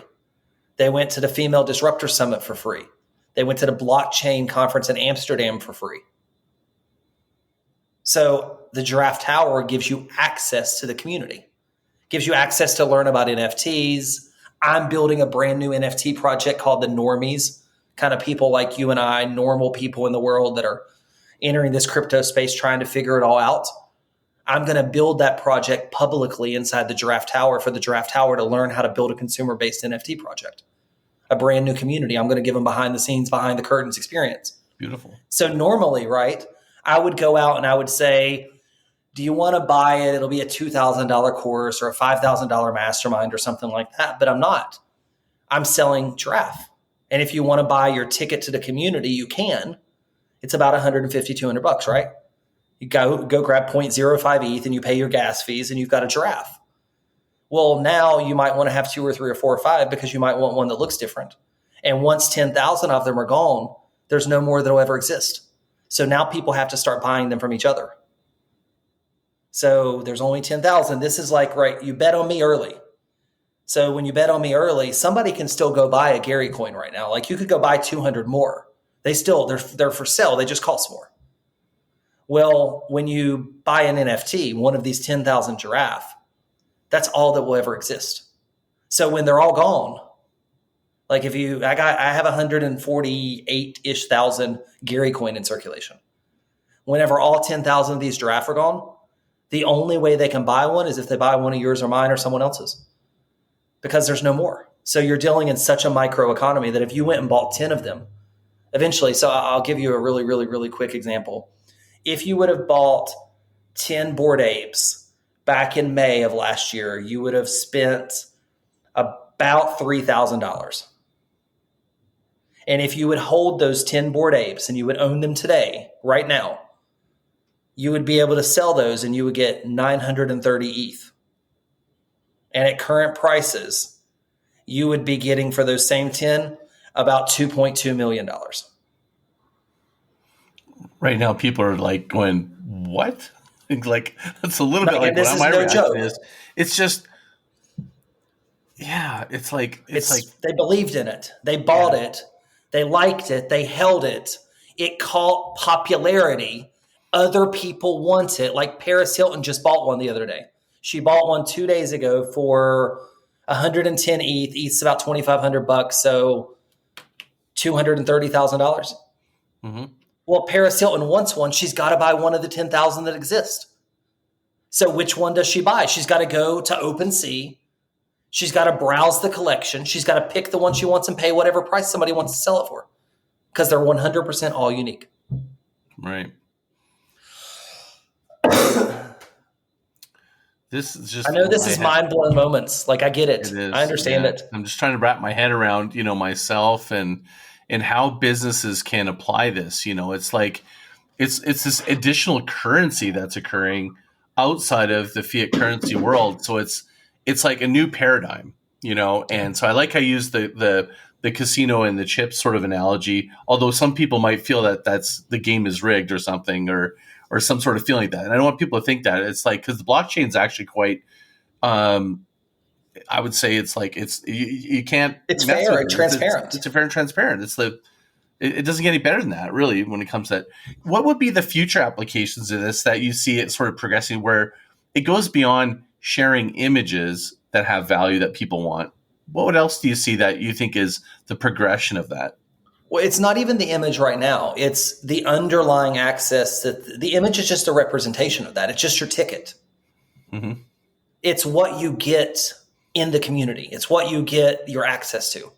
They went to the Female Disruptor Summit for free. They went to the blockchain conference in Amsterdam for free. So the Giraffe Tower gives you access to the community, gives you access to learn about NFTs. I'm building a brand new NFT project called the Normies, kind of people like you and I, normal people in the world that are entering this crypto space, trying to figure it all out. I'm going to build that project publicly inside the Giraffe Tower for the Giraffe Tower to learn how to build a consumer-based NFT project, a brand new community. I'm going to give them behind the scenes, behind the curtains experience. Beautiful. So normally, right, I would go out and I would say, do you want to buy it? It'll be a $2,000 course or a $5,000 mastermind or something like that. But I'm not. I'm selling giraffe. And if you want to buy your ticket to the community, you can. It's about $150, $200, right? You go grab 0.05 ETH and you pay your gas fees and you've got a giraffe. Well, now you might want to have 2 or 3 or 4 or 5 because you might want one that looks different. And once 10,000 of them are gone, there's no more that will ever exist. So now people have to start buying them from each other. So there's only 10,000. This is like, right, you bet on me early. So when you bet on me early, somebody can still go buy a Gary coin right now. Like you could go buy 200 more. They're for sale. They just cost more. Well, when you buy an NFT, one of these 10,000 giraffe, that's all that will ever exist. So when they're all gone, like I have 148-ish thousand Gary coin in circulation. Whenever all 10,000 of these giraffe are gone, the only way they can buy one is if they buy one of yours or mine or someone else's, because there's no more. So you're dealing in such a micro economy that if you went and bought 10 of them, eventually, so I'll give you a really, really, really quick example. If you would have bought 10 Bored Apes back in May of last year, you would have spent about $3,000. And if you would hold those 10 Bored Apes and you would own them today, right now, you would be able to sell those and you would get 930 ETH. And at current prices, you would be getting for those same 10 about $2.2 million. Right now, people are like going, what? Like, that's a little bit like this what is my no reaction joke. is. It's just, yeah, it's like they believed in it. They bought it. They liked it. They held it. It caught popularity. Other people want it. Like Paris Hilton just bought one the other day. She bought one 2 days ago for 110 ETH. ETH's about $2,500, so $230,000. Mm-hmm. Well, Paris Hilton wants one. She's got to buy one of the 10,000 that exist. So which one does she buy? She's got to go to OpenSea. She's got to browse the collection. She's got to pick the one she wants and pay whatever price somebody wants to sell it for, because they're 100% all unique. Right. This is just, I know this is mind-blowing moments. Like, I get it. I understand it. I'm just trying to wrap my head around, myself and how businesses can apply this. It's like, it's this additional currency that's occurring outside of the fiat currency world. So it's like a new paradigm, and so I like how you use the casino and the chips sort of analogy, although some people might feel that that's the game is rigged or something, or some sort of feeling like that. And I don't want people to think that. It's like, because the blockchain is actually quite, I would say it's like, you can't. It's fair and transparent. It's fair and transparent. It doesn't get any better than that, really, when it comes to that. What would be the future applications of this that you see it sort of progressing, where it goes beyond sharing images that have value that people want? What else do you see that you think is the progression of that? Well, it's not even the image right now. It's the underlying access. That the image is just a representation of that. It's just your ticket. Mm-hmm. It's what you get in the community. It's what you get your access to.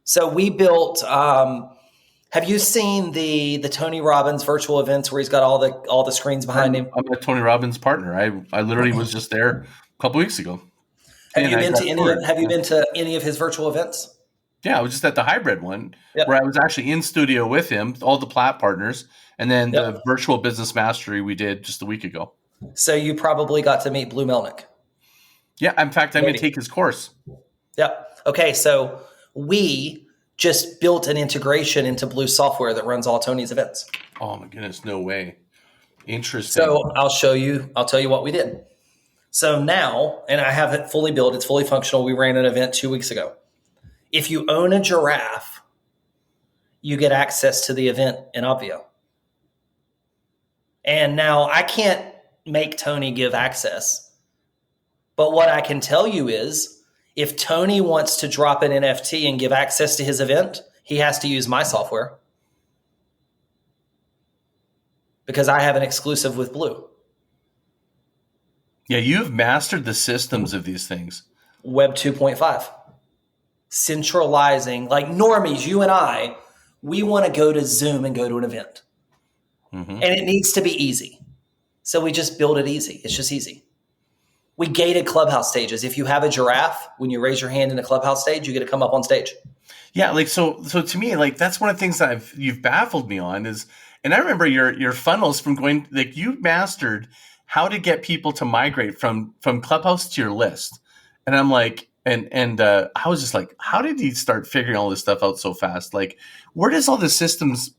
So we built Have you seen the Tony Robbins virtual events where he's got all the screens behind him? I'm a Tony Robbins partner. I literally was just there a couple weeks ago. Have And you I been got to toured. have you been to any of his virtual events? Yeah, I was just at the hybrid one Yep. where I was actually in studio with him, all the Platt partners, and then Yep. the virtual business mastery we did just a week ago. So you probably got to meet Blue Melnick. Yeah, in fact, I'm going Maybe. to take his course. Yep. Okay, so we just built an integration into Blue software that runs all Tony's events. Oh my goodness, no way. Interesting. So I'll tell you what we did. So now, and I have it fully built, it's fully functional. We ran an event 2 weeks ago. If you own a giraffe, you get access to the event in Obvio. And now I can't make Tony give access. But what I can tell you is if Tony wants to drop an NFT and give access to his event, he has to use my software because I have an exclusive with Blue. Yeah, you've mastered the systems of these things. Web 2.5. Centralizing, like normies, you and I, we want to go to Zoom and go to an event. Mm-hmm. And it needs to be easy. So we just build it easy. It's just easy. We gated Clubhouse stages. If you have a giraffe, when you raise your hand in a Clubhouse stage, you get to come up on stage. Yeah, like so to me, like that's one of the things that you've baffled me on is, and I remember your funnels from going, like you mastered how to get people to migrate from Clubhouse to your list. And I'm like, and I was just like, how did you start figuring all this stuff out so fast? Like, where does all the systems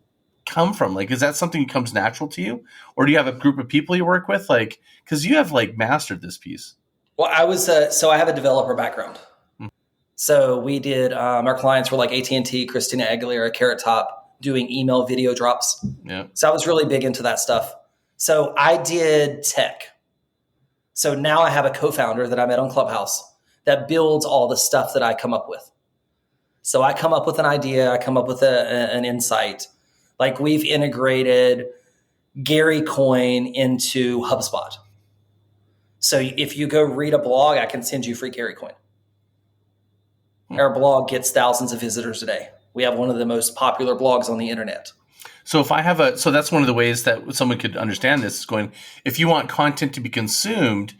come from? Like, is that something that comes natural to you? Or do you have a group of people you work with? Like, because you have like mastered this piece. Well, so I have a developer background. Mm-hmm. So we did, our clients were like AT&T, Christina Aguilera, Carrot Top, doing email video drops. Yeah. So I was really big into that stuff. So I did tech. So now I have a co-founder that I met on Clubhouse that builds all the stuff that I come up with. So I come up with an idea, I come up with an insight. Like we've integrated Gary Coin into HubSpot. So if you go read a blog, I can send you free Gary Coin. Our blog gets thousands of visitors a day. We have one of the most popular blogs on the internet. So if I have so that's one of the ways that someone could understand this is going, if you want content to be consumed,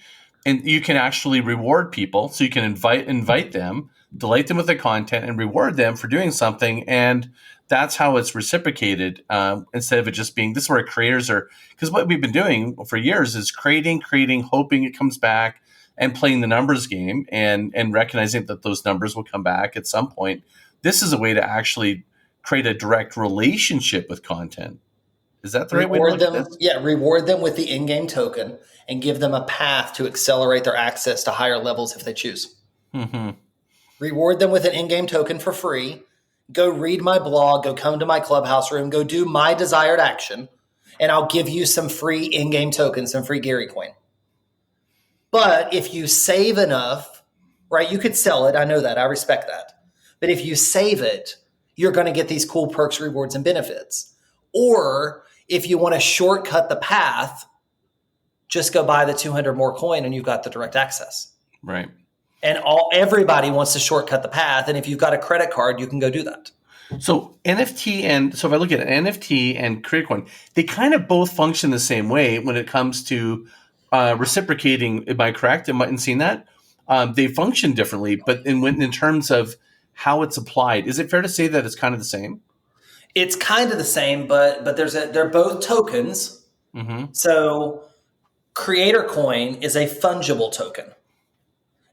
and you can actually reward people, so you can invite them, delight them with the content, and reward them for doing something, and that's how it's reciprocated. Instead of it just being, this is where creators are, because what we've been doing for years is creating, hoping it comes back, and playing the numbers game, and recognizing that those numbers will come back at some point. This is a way to actually create a direct relationship with content. Is that the right way to look at this? Yeah, reward them with the in-game token and give them a path to accelerate their access to higher levels if they choose. Mm-hmm. Reward them with an in-game token for free. Go read my blog, go come to my Clubhouse room, go do my desired action, and I'll give you some free in-game tokens, some free Gary Coin. But if you save enough, right, you could sell it. I know that. I respect that. But if you save it, you're going to get these cool perks, rewards, and benefits. Or if you want to shortcut the path, just go buy the 200 more coin and you've got the direct access. Right. And everybody wants to shortcut the path. And if you've got a credit card, you can go do that. So NFT so if I look at NFT and Creator Coin, they kind of both function the same way when it comes to reciprocating. Am I correct in seeing that? They function differently, but in terms of how it's applied, is it fair to say that it's kind of the same? It's kind of the same, but they're both tokens. Mm-hmm. So Creator Coin is a fungible token.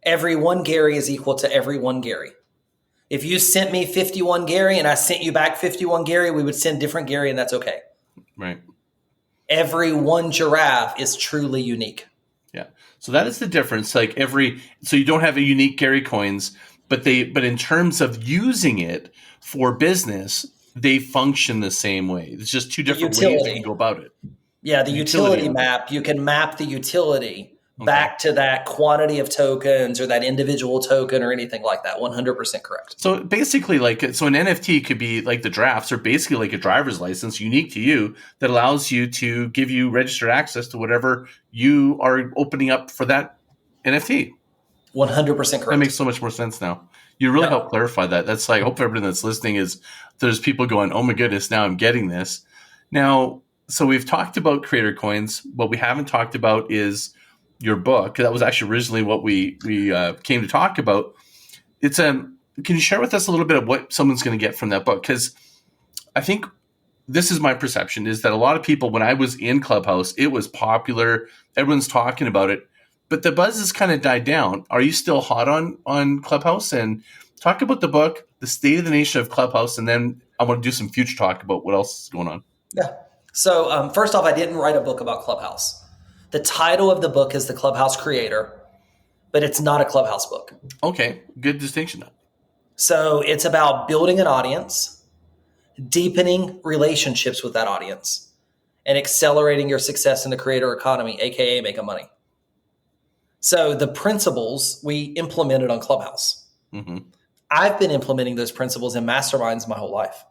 Every one Gary is equal to every one Gary. If you sent me 51 Gary and I sent you back 51 Gary, we would send different Gary, and that's okay. Right. Every one giraffe is truly unique. Yeah. So that is the difference. So you don't have a unique Gary coins, but in terms of using it for business, they function the same way. It's just two different ways you can go about it. Yeah, the utility map, you can map the utility back to that quantity of tokens or that individual token or anything like that. 100% correct. So basically, an NFT could be like the drafts are basically like a driver's license unique to you that allows you to give you registered access to whatever you are opening up for that NFT. 100% That correct. makes so much more sense now. You really helped clarify that. That's like, I hope everyone that's listening is, there's people going, oh my goodness, now I'm getting this. Now, so we've talked about creator coins. What we haven't talked about is your book. That was actually originally what we came to talk about. It's can you share with us a little bit of what someone's going to get from that book? Because I think this is my perception, is that a lot of people, when I was in Clubhouse, it was popular. Everyone's talking about it, but the buzz has kind of died down. Are you still hot on Clubhouse? And talk about the book, the state of the nation of Clubhouse, and then I want to do some future talk about what else is going on. Yeah. So first off, I didn't write a book about Clubhouse. The title of the book is The Clubhouse Creator, but it's not a Clubhouse book. Okay, good distinction. So it's about building an audience, deepening relationships with that audience, and accelerating your success in the creator economy, aka making money. So the principles we implemented on Clubhouse. Mm-hmm. I've been implementing those principles in masterminds my whole life.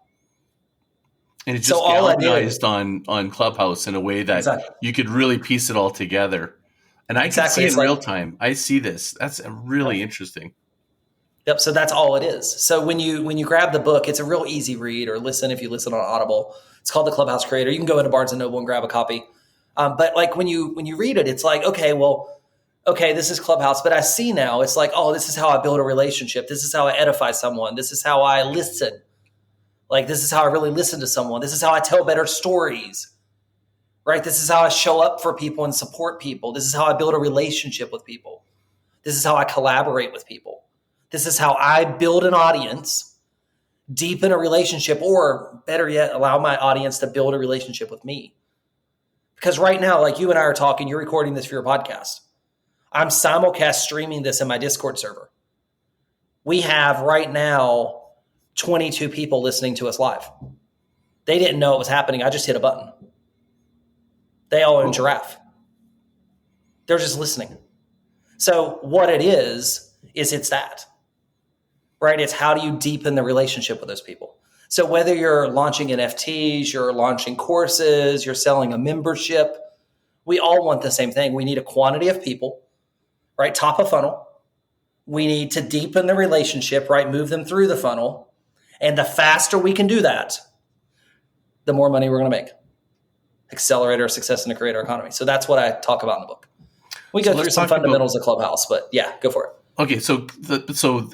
And it's just galvanized on Clubhouse in a way that you could really piece it all together. And I can see it in real time. I see this. That's really interesting. Yep. So that's all it is. So when you grab the book, it's a real easy read, or listen if you listen on Audible. It's called The Clubhouse Creator. You can go into Barnes and Noble and grab a copy. But like when you read it, it's like, okay, this is Clubhouse, but I see now it's like, oh, this is how I build a relationship. This is how I edify someone. This is how I listen. Like, this is how I really listen to someone. This is how I tell better stories, right? This is how I show up for people and support people. This is how I build a relationship with people. This is how I collaborate with people. This is how I build an audience, deepen a relationship, or better yet, allow my audience to build a relationship with me. Because right now, like you and I are talking, you're recording this for your podcast. I'm simulcast streaming this in my Discord server. We have right now 22 people listening to us live. They didn't know it was happening. I just hit a button. They all own Giraffe. They're just listening. So what it is it's that, right? It's how do you deepen the relationship with those people? So whether you're launching NFTs, you're launching courses, you're selling a membership, we all want the same thing. We need a quantity of people, right? Top of funnel. We need to deepen the relationship, right? Move them through the funnel. And the faster we can do that, the more money we're going to make. Accelerate our success in the creator economy. So that's what I talk about in the book. We go through some fundamentals of Clubhouse, but yeah, go for it. Okay, so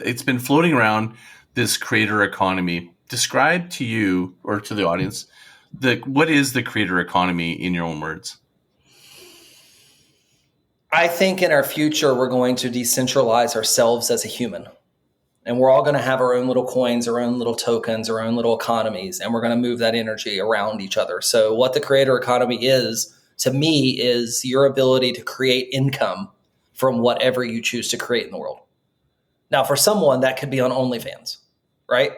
it's been floating around, this creator economy. Describe to you or to the audience, what is the creator economy in your own words? I think in our future, we're going to decentralize ourselves as a human. And we're all going to have our own little coins, our own little tokens, our own little economies, and we're going to move that energy around each other. So what the creator economy is, to me, is your ability to create income from whatever you choose to create in the world. Now, for someone, that could be on OnlyFans, right?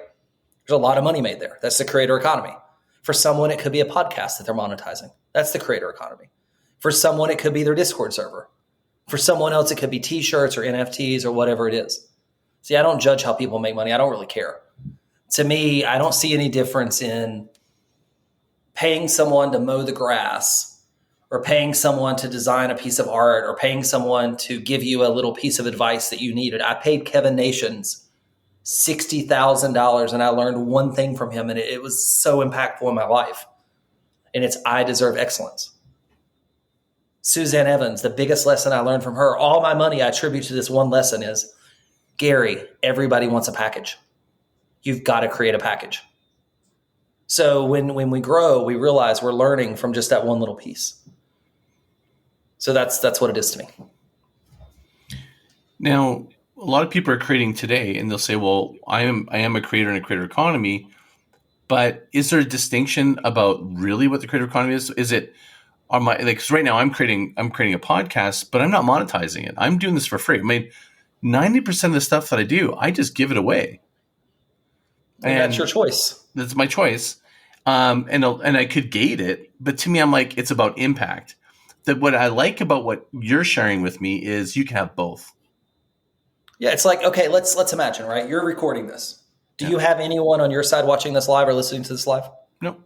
There's a lot of money made there. That's the creator economy. For someone, it could be a podcast that they're monetizing. That's the creator economy. For someone, it could be their Discord server. For someone else, it could be t-shirts or NFTs or whatever it is. See, I don't judge how people make money. I don't really care. To me, I don't see any difference in paying someone to mow the grass or paying someone to design a piece of art or paying someone to give you a little piece of advice that you needed. I paid Kevin Nations $60,000 and I learned one thing from him, and it was so impactful in my life. And it's, I deserve excellence. Suzanne Evans, the biggest lesson I learned from her, all my money I attribute to this one lesson is, Gary, everybody wants a package. You've got to create a package. So when we grow, we realize we're learning from just that one little piece. So that's what it is to me. Now, a lot of people are creating today, and they'll say, "Well, I am a creator in a creator economy." But is there a distinction about really what the creator economy is? Is it on my like? 'Cause right now, I'm creating a podcast, but I'm not monetizing it. I'm doing this for free. I mean, 90% of the stuff that I do, I just give it away. And that's your choice. That's my choice. And I could gate it, but to me, I'm like, it's about impact. That what I like about what you're sharing with me is you can have both. Yeah, it's like, okay, let's imagine, right? You're recording this. Do you have anyone on your side watching this live or listening to this live? Nope.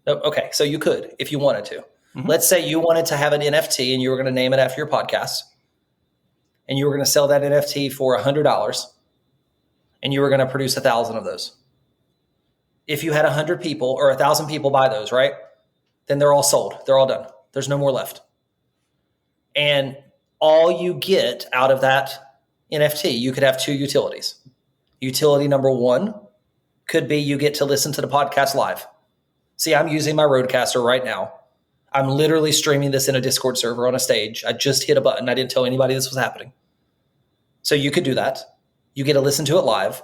Okay, so you could if you wanted to. Mm-hmm. Let's say you wanted to have an NFT and you were going to name it after your podcast. and you were going to sell that NFT for $100 and you were going to produce 1,000 of those. If you had 100 people or 1,000 people buy those, right? Then they're all sold. They're all done. There's no more left. And all you get out of that NFT, you could have two utilities. Utility number one could be you get to listen to the podcast live. See, I'm using my Rodecaster right now. I'm literally streaming this in a Discord server on a stage. I just hit a button. I didn't tell anybody this was happening. So you could do that. You get to listen to it live.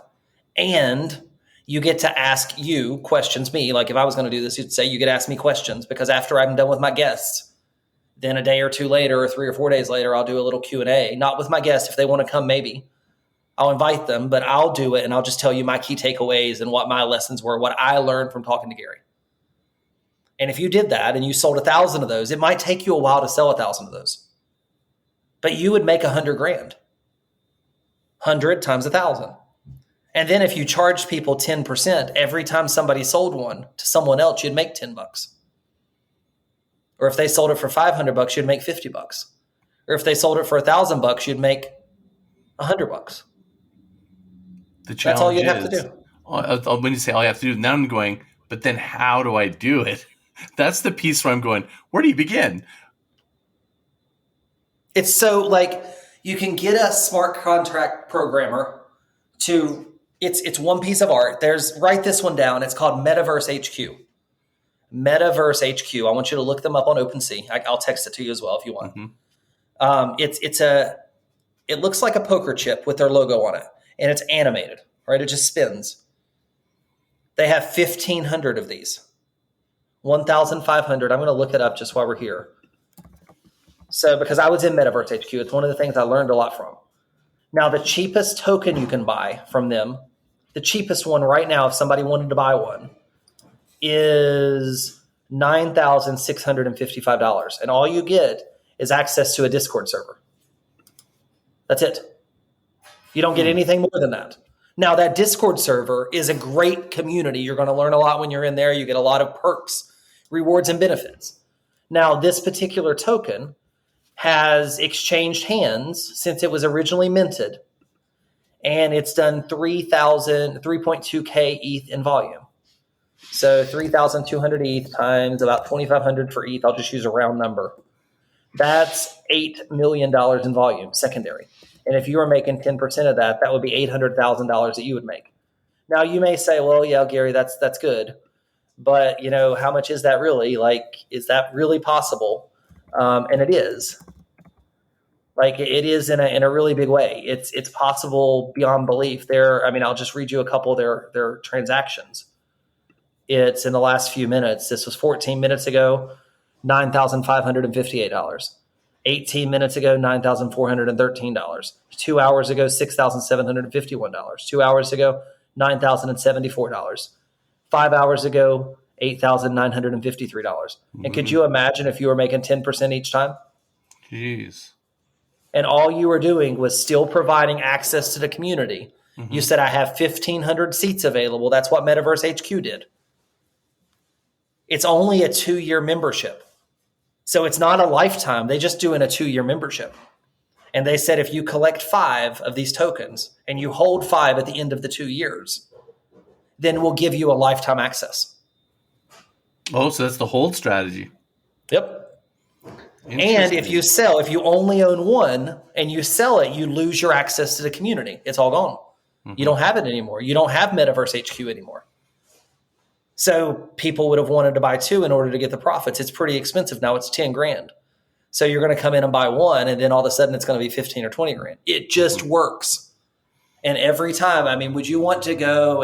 And you get to ask you questions, me. Like if I was going to do this, you'd say you get to ask me questions, because after I'm done with my guests, then a day or two later or 3 or 4 days later, I'll do a little Q&A. Not with my guests. If they want to come, maybe. I'll invite them, but I'll do it and I'll just tell you my key takeaways and what my lessons were, what I learned from talking to Gary. And if you did that and you sold 1,000 of those, it might take you a while to sell 1,000 of those. But you would make $100,000. 100 times 1,000. And then if you charged people 10% every time somebody sold one to someone else, you'd make $10. Or if they sold it for $500, you'd make $50. Or if they sold it for $1,000, you'd make $100. That's all you'd have to do. When you say all you have to do, now I'm going, but then how do I do it? That's the piece where I'm going, where do you begin? It's so like you can get a smart contract programmer to, it's one piece of art. Write this one down. It's called Metaverse HQ. Metaverse HQ. I want you to look them up on OpenSea. I'll text it to you as well if you want. Mm-hmm. It looks like a poker chip with their logo on it, and it's animated, right? It just spins. They have 1,500 of these. 1,500. I'm going to look it up just while we're here. So, because I was in Metaverse HQ, it's one of the things I learned a lot from. Now, the cheapest token you can buy from them, the cheapest one right now, if somebody wanted to buy one, is $9,655. And all you get is access to a Discord server. That's it. You don't get anything more than that. Now, that Discord server is a great community. You're going to learn a lot when you're in there. You get a lot of perks, rewards, and benefits. Now, this particular token has exchanged hands since it was originally minted, and it's done 3.2K ETH in volume. So 3,200 ETH times about 2,500 for ETH. I'll just use a round number. That's $8 million in volume, secondary. And if you were making 10% of that, that would be $800,000 that you would make. Now, you may say, well, yeah, Gary, that's good. But, how much is that really? Like, is that really possible? And it is. Like, it is in a really big way. It's possible beyond belief. I'll just read you a couple of their transactions. It's in the last few minutes. This was 14 minutes ago, $9,558. 18 minutes ago, $9,413. 2 hours ago, $6,751. 2 hours ago, $9,074. 5 hours ago, $8,953. Mm-hmm. And could you imagine if you were making 10% each time? Jeez. And all you were doing was still providing access to the community. Mm-hmm. You said, I have 1,500 seats available. That's what Metaverse HQ did. It's only a 2-year membership. So it's not a lifetime. They just do in a 2-year membership. And they said if you collect 5 of these tokens and you hold 5 at the end of the 2 years, then we'll give you a lifetime access. Oh, so that's the hold strategy. Yep. And if you only own one and you sell it, you lose your access to the community. It's all gone. Mm-hmm. You don't have it anymore. You don't have Metaverse HQ anymore. So people would have wanted to buy 2 in order to get the profits. It's pretty expensive now. It's $10,000. So you're going to come in and buy 1, and then all of a sudden it's going to be 15 or 20 grand. It just works. And every time, would you want to go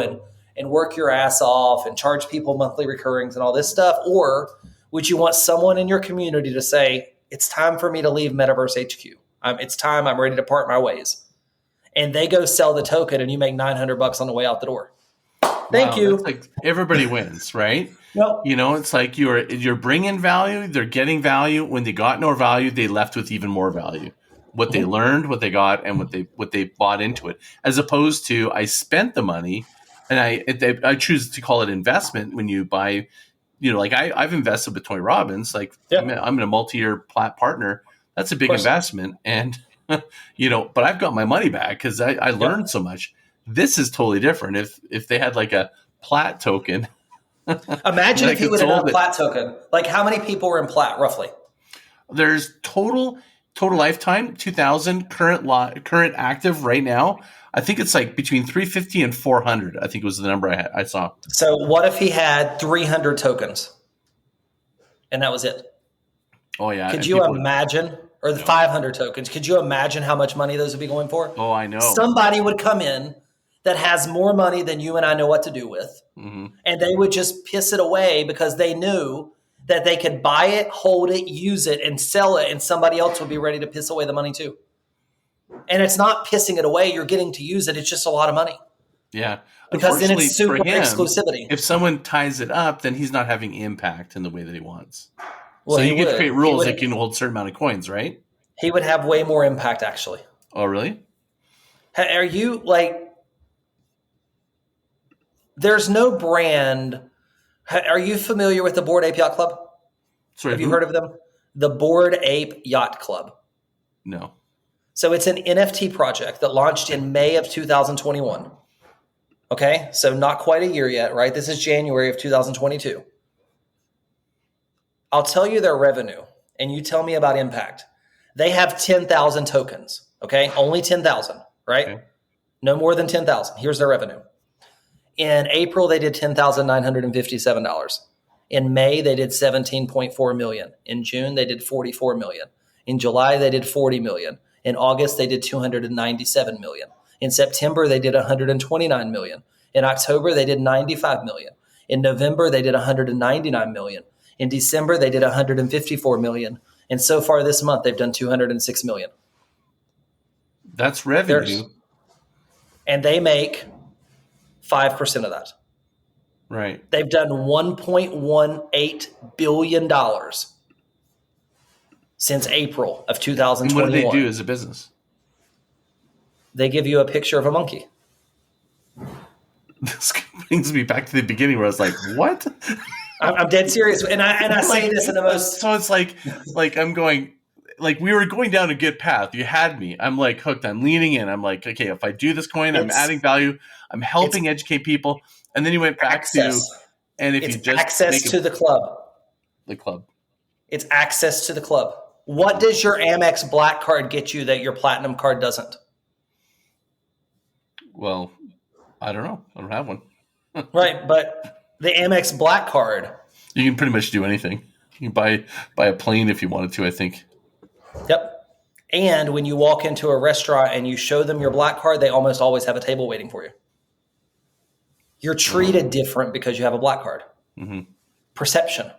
and work your ass off and charge people monthly recurrings and all this stuff? Or would you want someone in your community to say, it's time for me to leave Metaverse HQ. It's time. I'm ready to part my ways. And they go sell the token and you make $900 on the way out the door. Thank you. It's like everybody wins, right? Yep. It's like you're bringing value. They're getting value. When they got no value, they left with even more value. What they learned, what they got, and what they bought into it. As opposed to I spent the money, and I choose to call it investment when you buy. I've invested with Tony Robbins. Like I'm in a multi-year partner. That's a big investment, and but I've got my money back because I learned so much. This is totally different. If they had like a plat token. Imagine if you would have done a plat token. Like how many people were in plat roughly? There's total lifetime 2,000 current active right now. I think it's like between 350 and 400. I think was the number I saw. So what if he had 300 tokens, and that was it? Oh yeah. Could you imagine? Or the 500 tokens? Could you imagine how much money those would be going for? Oh, I know. Somebody would come in that has more money than you and I know what to do with, and they would just piss it away because they knew that they could buy it, hold it, use it, and sell it, and somebody else would be ready to piss away the money too. And it's not pissing it away. You're getting to use it. It's just a lot of money. Yeah. Because then it's super exclusivity. If someone ties it up, then he's not having impact in the way that he wants. Well, so you get to create rules that can hold a certain amount of coins, right? He would have way more impact, actually. Oh, really? Are you there's no brand. Are you familiar with the Bored Ape Yacht Club? Sorry, have you heard of them? The Bored Ape Yacht Club. No. So it's an NFT project that launched in May of 2021. Okay, so not quite a year yet, right? This is January of 2022. I'll tell you their revenue, and you tell me about impact. They have 10,000 tokens, okay? Only 10,000, right? Okay. No more than 10,000. Here's their revenue. In April, they did $10,957. In May, they did $17.4 million. In June, they did $44 million. In July, they did $40 million. In August, they did $297 million. In September, they did $129 million. In October, they did $95 million. In November, they did $199 million. In December, they did $154 million. And so far this month, they've done $206 million. That's revenue. And they make 5% of that. Right. They've done $1.18 billion since April of 2021. And what do they do as a business? They give you a picture of a monkey. This brings me back to the beginning where I was like, what? I'm dead serious. And I say this in the most... So it's like I'm going... Like we were going down a good path. You had me. I'm like hooked. I'm leaning in. I'm like, okay, if I do this coin, I'm adding value. I'm helping educate people. And then you went back to... And if you just access to the club. The club. It's access to the club. What does your Amex Black card get you that your Platinum card doesn't? Well, I don't know. I don't have one. Right, but the Amex Black card. You can pretty much do anything. You can buy a plane if you wanted to, I think. Yep. And when you walk into a restaurant and you show them your Black card, they almost always have a table waiting for you. You're treated different because you have a Black card. Mm-hmm. Perception.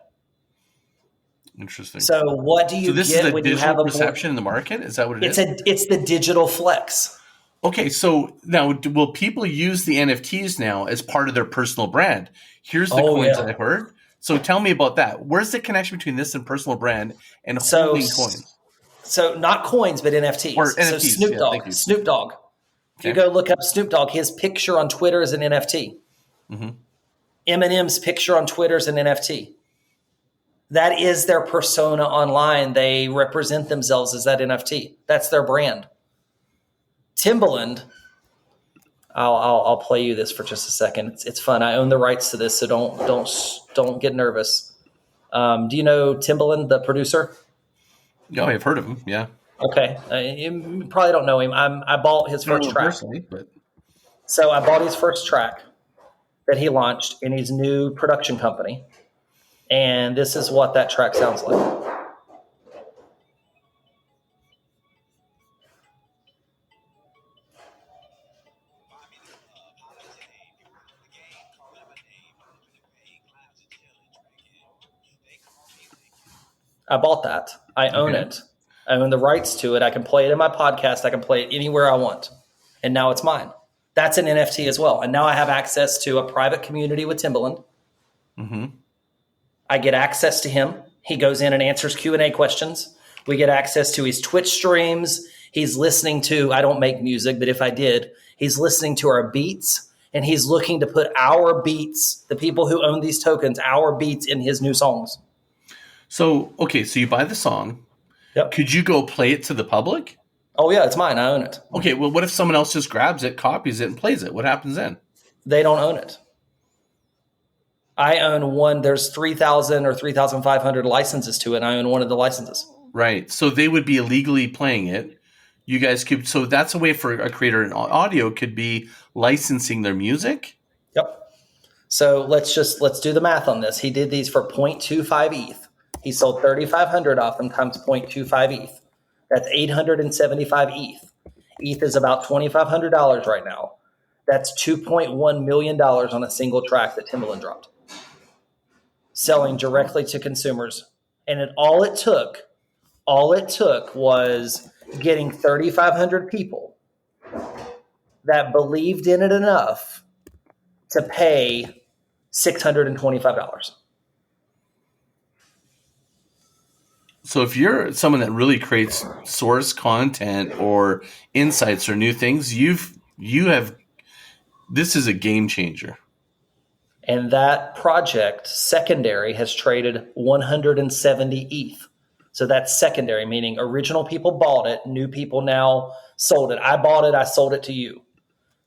Interesting. So what do you get when you have a perception in the market? Is that what it is? It's the digital flex. Okay, so now will people use the NFTs now as part of their personal brand? Here's the coins that I heard. So tell me about that. Where's the connection between this and personal brand and holding coins? So not coins, but NFTs. Or NFTs. So Snoop Dogg. Snoop Dogg. If you go look up Snoop Dogg, his picture on Twitter is an NFT. Mm-hmm. Eminem's picture on Twitter is an NFT. That is their persona online. They represent themselves as that NFT. That's their brand. Timbaland, I'll play you this for just a second. It's fun. I own the rights to this, so don't get nervous. Do you know Timbaland, the producer? Yeah, I've heard of him. Yeah. Okay, you probably don't know him. I bought his first track. So I bought his first track that he launched in his new production company, and this is what that track sounds like. I bought that. I own it. I own the rights to it. I can play it in my podcast. I can play it anywhere I want. And now it's mine. That's an NFT as well. And now I have access to a private community with Timbaland. Mm-hmm. I get access to him. He goes in and answers Q&A questions. We get access to his Twitch streams. He's listening to, I don't make music, but if I did, he's listening to our beats. And he's looking to put our beats, the people who own these tokens, our beats in his new songs. So, okay, so you buy the song. Yep. Could you go play it to the public? Oh yeah, it's mine. I own it. Okay, well, what if someone else just grabs it, copies it, and plays it? What happens then? They don't own it. I own one. There's 3,000 or 3,500 licenses to it, and I own one of the licenses. Right. So they would be illegally playing it. You guys could. So that's a way for a creator in audio could be licensing their music. Yep. So let's do the math on this. He did these for 0.25 ETH. He sold 3,500 off them times 0.25 ETH. That's 875 ETH. ETH is about $2,500 right now. That's $2.1 million on a single track that Timbaland dropped, selling directly to consumers. And all it took was getting 3,500 people that believed in it enough to pay $625. So if you're someone that really creates source content or insights or new things, you have this is a game changer. And that project, secondary, has traded 170 ETH. So that's secondary, meaning original people bought it, new people now sold it. I bought it, I sold it to you.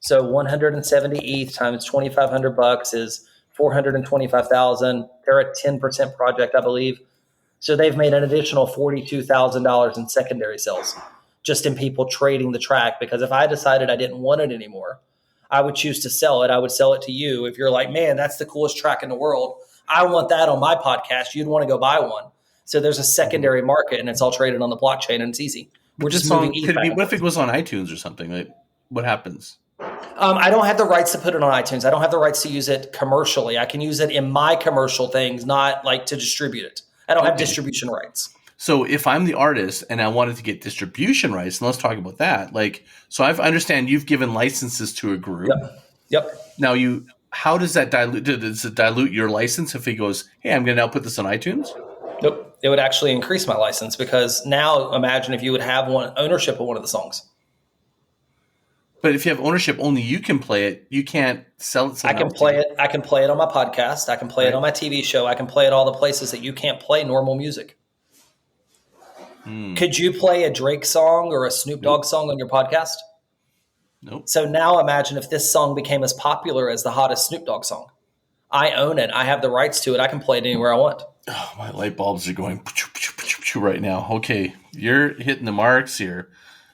So 170 ETH times $2,500 is 425,000. They're a 10% project, I believe. So they've made an additional $42,000 in secondary sales, just in people trading the track. Because if I decided I didn't want it anymore, I would choose to sell it. I would sell it to you. If you're like, man, that's the coolest track in the world, I want that on my podcast, you'd want to go buy one. So there's a secondary market, and it's all traded on the blockchain, and it's easy. We're just moving ETH. What if it goes on iTunes or something? Like, what happens? I don't have the rights to put it on iTunes. I don't have the rights to use it commercially. I can use it in my commercial things, not like to distribute it. I don't have distribution rights. So if I'm the artist and I wanted to get distribution rights, and let's talk about that. Like, so I understand you've given licenses to a group. Yep. Now how does that dilute? Does it dilute your license if he goes, hey, I'm going to now put this on iTunes? Nope. It would actually increase my license, because now imagine if you would have ownership of one of the songs. But if you have ownership, only you can play it. You can't sell it. I can play it. I can play it on my podcast. I can play it on my TV show. I can play it all the places that you can't play normal music. Could you play a Drake song or a Snoop Dogg song on your podcast? Nope. So now imagine if this song became as popular as the hottest Snoop Dogg song. I own it. I have the rights to it. I can play it anywhere I want. Oh, my light bulbs are going right now. Okay, you're hitting the marks here.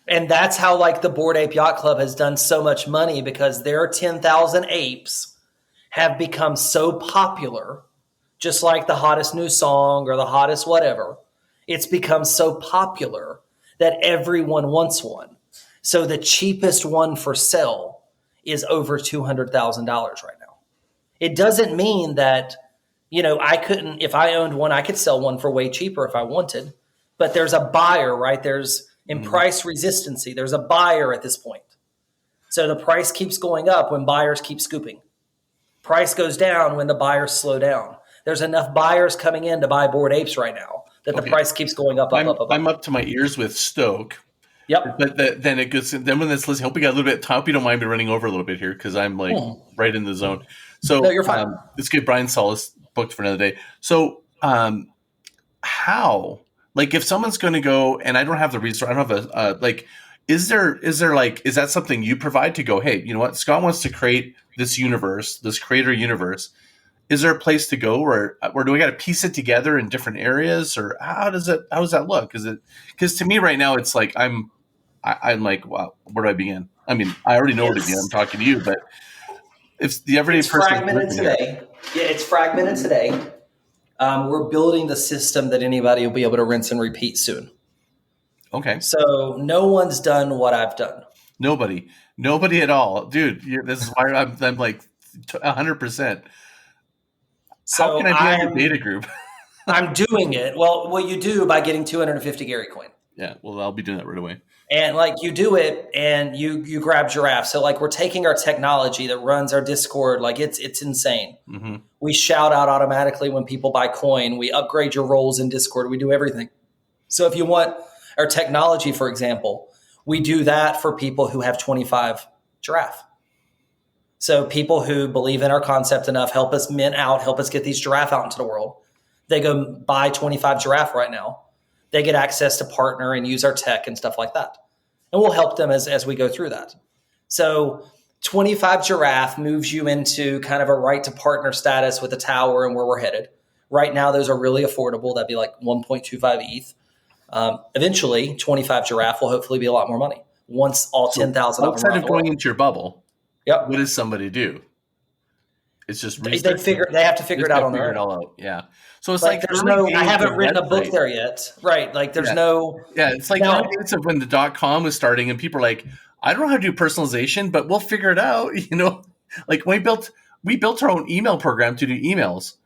And that's how like the Bored Ape Yacht Club has done so much money, because their 10,000 apes have become so popular, just like the hottest new song or the hottest whatever. It's become so popular that everyone wants one. So the cheapest one for sale is over $200,000 right now. It doesn't mean that, I couldn't, if I owned one, I could sell one for way cheaper if I wanted. But there's a buyer, right? There's in price resistancy. There's a buyer at this point. So the price keeps going up when buyers keep scooping. Price goes down when the buyers slow down. There's enough buyers coming in to buy Bored Apes right now that the price keeps going up. I'm up to my ears with Stoke. Yep. But then it goes. Then when this listen, hope you got a little bit. Hope you don't mind me running over a little bit here, because I'm like right in the zone. So no, you're fine. Let's get Brian Solis booked for another day. So how? Like, if someone's going to go and I don't have the resource, I don't have is that something you provide to go, hey, you know what? Scott wants to create this universe, this creator universe. Is there a place to go where do we got to piece it together in different areas, or how does that look? Because to me right now, it's like, I'm like, wow, where do I begin? I mean, I already know where to begin. I'm talking to you, but if the everyday person fragmented today. Yeah, it's fragmented today. We're building the system that anybody will be able to rinse and repeat soon. Okay. So no one's done what I've done. Nobody at all, dude. This is why I'm like 100%. So how can I be in your data group? I'm doing it. Well, you do by getting 250 Gary coin. Yeah. Well, I'll be doing that right away. And like you do it and you grab Giraffe. So like we're taking our technology that runs our Discord. Like it's insane. Mm-hmm. We shout out automatically when people buy coin. We upgrade your roles in Discord. We do everything. So if you want our technology, for example, we do that for people who have 25 Giraffe. So people who believe in our concept enough, help us mint out, help us get these Giraffe out into the world. They go buy 25 Giraffe right now. They get access to partner and use our tech and stuff like that. And we'll help them as we go through that. So 25 giraffe moves you into kind of a right to partner status with the tower and where we're headed. Right now, those are really affordable. That'd be like 1.25 ETH. Eventually, 25 giraffe will hopefully be a lot more money once all 10,000 of them outside of going into your bubble. Yep. What does somebody do? It's just they have to figure it out on their own. It all out. Yeah. So it's like there's no. I haven't written a book there yet, right? Like there's no. Yeah, it's like it's when the .com was starting, and people are like, I don't know how to do personalization, but we'll figure it out. Like when we built our own email program to do emails.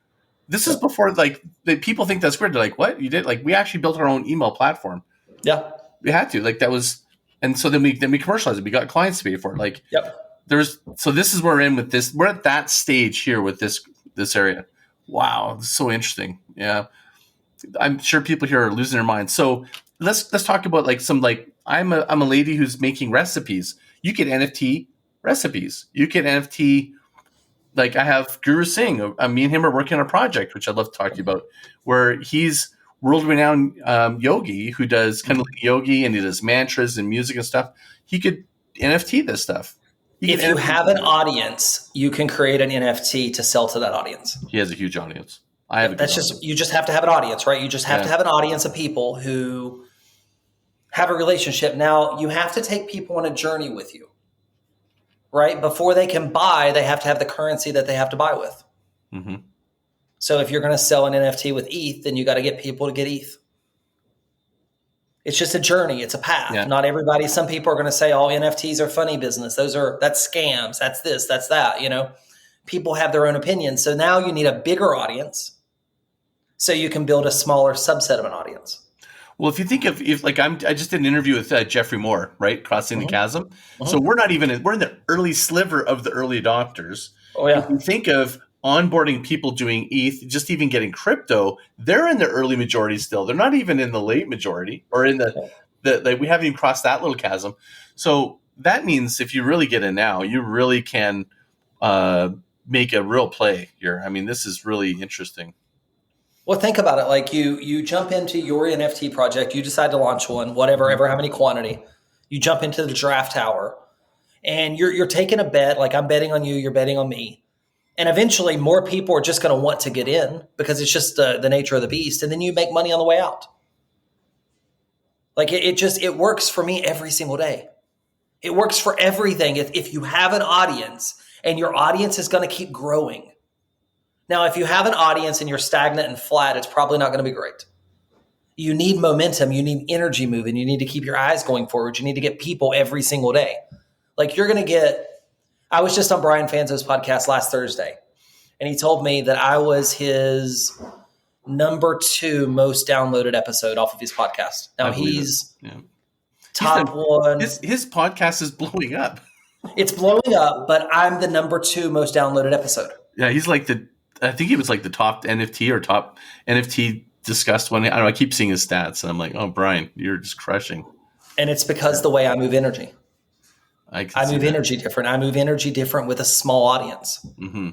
This is before people think that's weird. They're like, what you did? Like we actually built our own email platform. Yeah, we had to. Like that was, and so then we commercialized it. We got clients to pay for it. Like so this is where we're in with this. We're at that stage here with this area. Wow, this is so interesting. Yeah, I'm sure people here are losing their minds. So let's talk about I'm a lady who's making recipes. You get NFT recipes. You get NFT. Like I have Guru Singh. Me and him are working on a project, which I'd love to talk to you about, where he's world-renowned yogi who does kind of like yogi and he does mantras and music and stuff. He could NFT this stuff. If you have an audience, you can create an NFT to sell to that audience. He has a huge audience. You just have to have an audience, right? You just have to have an audience of people who have a relationship. Now, you have to take people on a journey with you, right? Before they can buy, they have to have the currency that they have to buy with. Mm-hmm. So if you're going to sell an NFT with ETH, then you got to get people to get ETH. It's just a journey. It's a path. Yeah. Not everybody. Some people are going to say, "Oh, NFTs are funny business. That's scams. That's this. That's that." People have their own opinions. So now you need a bigger audience, so you can build a smaller subset of an audience. Well, if you think of I just did an interview with Jeffrey Moore, right? Crossing the Chasm. Mm-hmm. So we're in the early sliver of the early adopters. Oh yeah. If you think of onboarding people doing ETH, just even getting crypto, they're in the early majority still. They're not even in the late majority or in the we haven't even crossed that little chasm. So that means if you really get in now, you really can make a real play here. I mean, this is really interesting. Well, think about it. Like you jump into your NFT project, you decide to launch one, ever how many quantity. You jump into the draft tower and you're taking a bet. Like I'm betting on you, you're betting on me. And eventually more people are just going to want to get in because it's just the nature of the beast. And then you make money on the way out. Like it works for me every single day. It works for everything. If you have an audience and your audience is going to keep growing. Now, if you have an audience and you're stagnant and flat, it's probably not going to be great. You need momentum. You need energy moving. You need to keep your eyes going forward. You need to get people every single day. Like I was just on Brian Fanzo's podcast last Thursday, and he told me that I was his number 2 most downloaded episode off of his podcast. Now he's top one. His podcast is blowing up. It's blowing up, but I'm the number 2 most downloaded episode. Yeah, he's I think he was like the top NFT or top NFT discussed one. I don't know. I keep seeing his stats, and I'm like, oh, Brian, you're just crushing. And it's because the way I move energy. I move energy different. I move energy different with a small audience. Mm-hmm.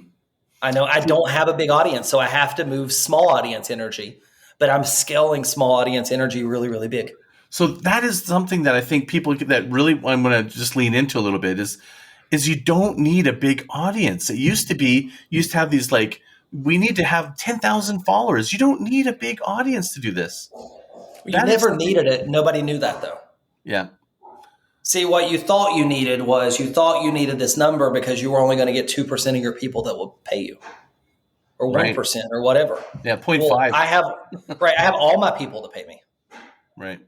I know I don't have a big audience, so I have to move small audience energy, but I'm scaling small audience energy really, really big. So that is something that I think people that really I'm going to just lean into a little bit is you don't need a big audience. It used to have these we need to have 10,000 followers. You don't need a big audience to do this. You never needed it. Nobody knew that though. Yeah. See, what you thought you needed was you thought you needed this number because you were only going to get 2% of your people that will pay you or 1% or whatever. Yeah, 0.5. Well, I have all my people to pay me. Right.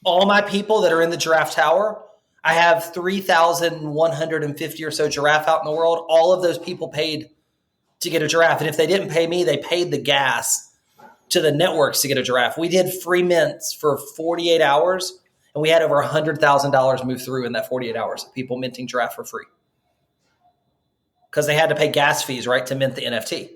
All my people that are in the giraffe tower, I have 3,150 or so giraffe out in the world. All of those people paid to get a giraffe. And if they didn't pay me, they paid the gas to the networks to get a giraffe. We did free mints for 48 hours. And we had over $100,000 move through in that 48 hours of people minting giraffe for free. Because they had to pay gas fees, right, to mint the NFT.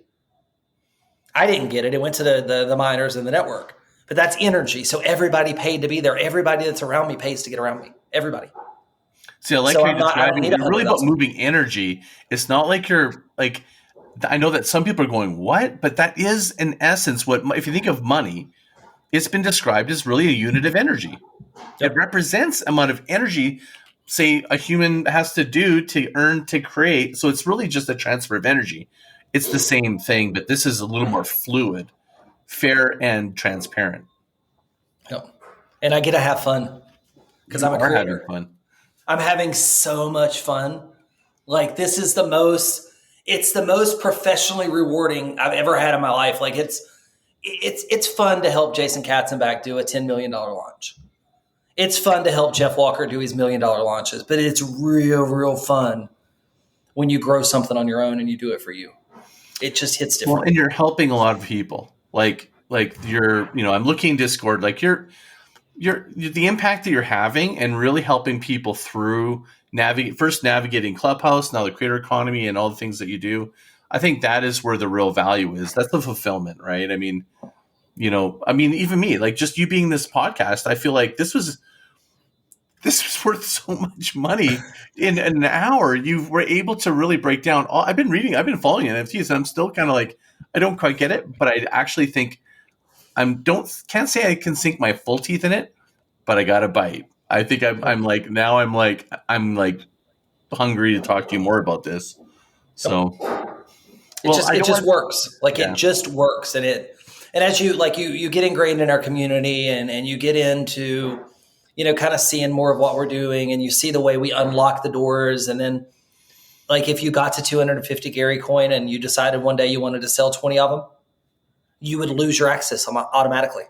I didn't get it. It went to the miners and the network. But that's energy. So everybody paid to be there. Everybody that's around me pays to get around me. Everybody. See, I like how you're describing it. You're really about moving energy. It's not like you're I know that some people are going, what? But that is in essence if you think of money, it's been described as really a unit of energy. Yep. It represents amount of energy, say, a human has to do to earn, to create. So it's really just a transfer of energy. It's the same thing, but this is a little more fluid, fair, and transparent. Yep. And I get to have fun because I'm a creator. Having fun. I'm having so much fun. Like, this is it's the most professionally rewarding I've ever had in my life. Like, it's fun to help Jason Katzenbach do a $10 million launch. It's fun to help Jeff Walker do his $1 million launches, but it's real fun when you grow something on your own and you do it for you. It just hits different. Well, and you're helping a lot of people. Like you're, I'm looking in Discord, like you're the impact that you're having and really helping people through navigating Clubhouse, now the creator economy and all the things that you do. I think that is where the real value is. That's the fulfillment, right? I mean, even me, like just you being this podcast, I feel like this was worth so much money in an hour. You were able to really break down I've been following NFTs, and I'm still kind of like, I don't quite get it, but I actually think can't say I can sink my full teeth in it, but I got a bite. I think I'm hungry to talk to you more about this. So it just works. Like, it just works. And as you get ingrained in our community and you get into, kind of seeing more of what we're doing, and you see the way we unlock the doors. And then, like, if you got to 250 Gary coin and you decided one day you wanted to sell 20 of them, you would lose your access automatically.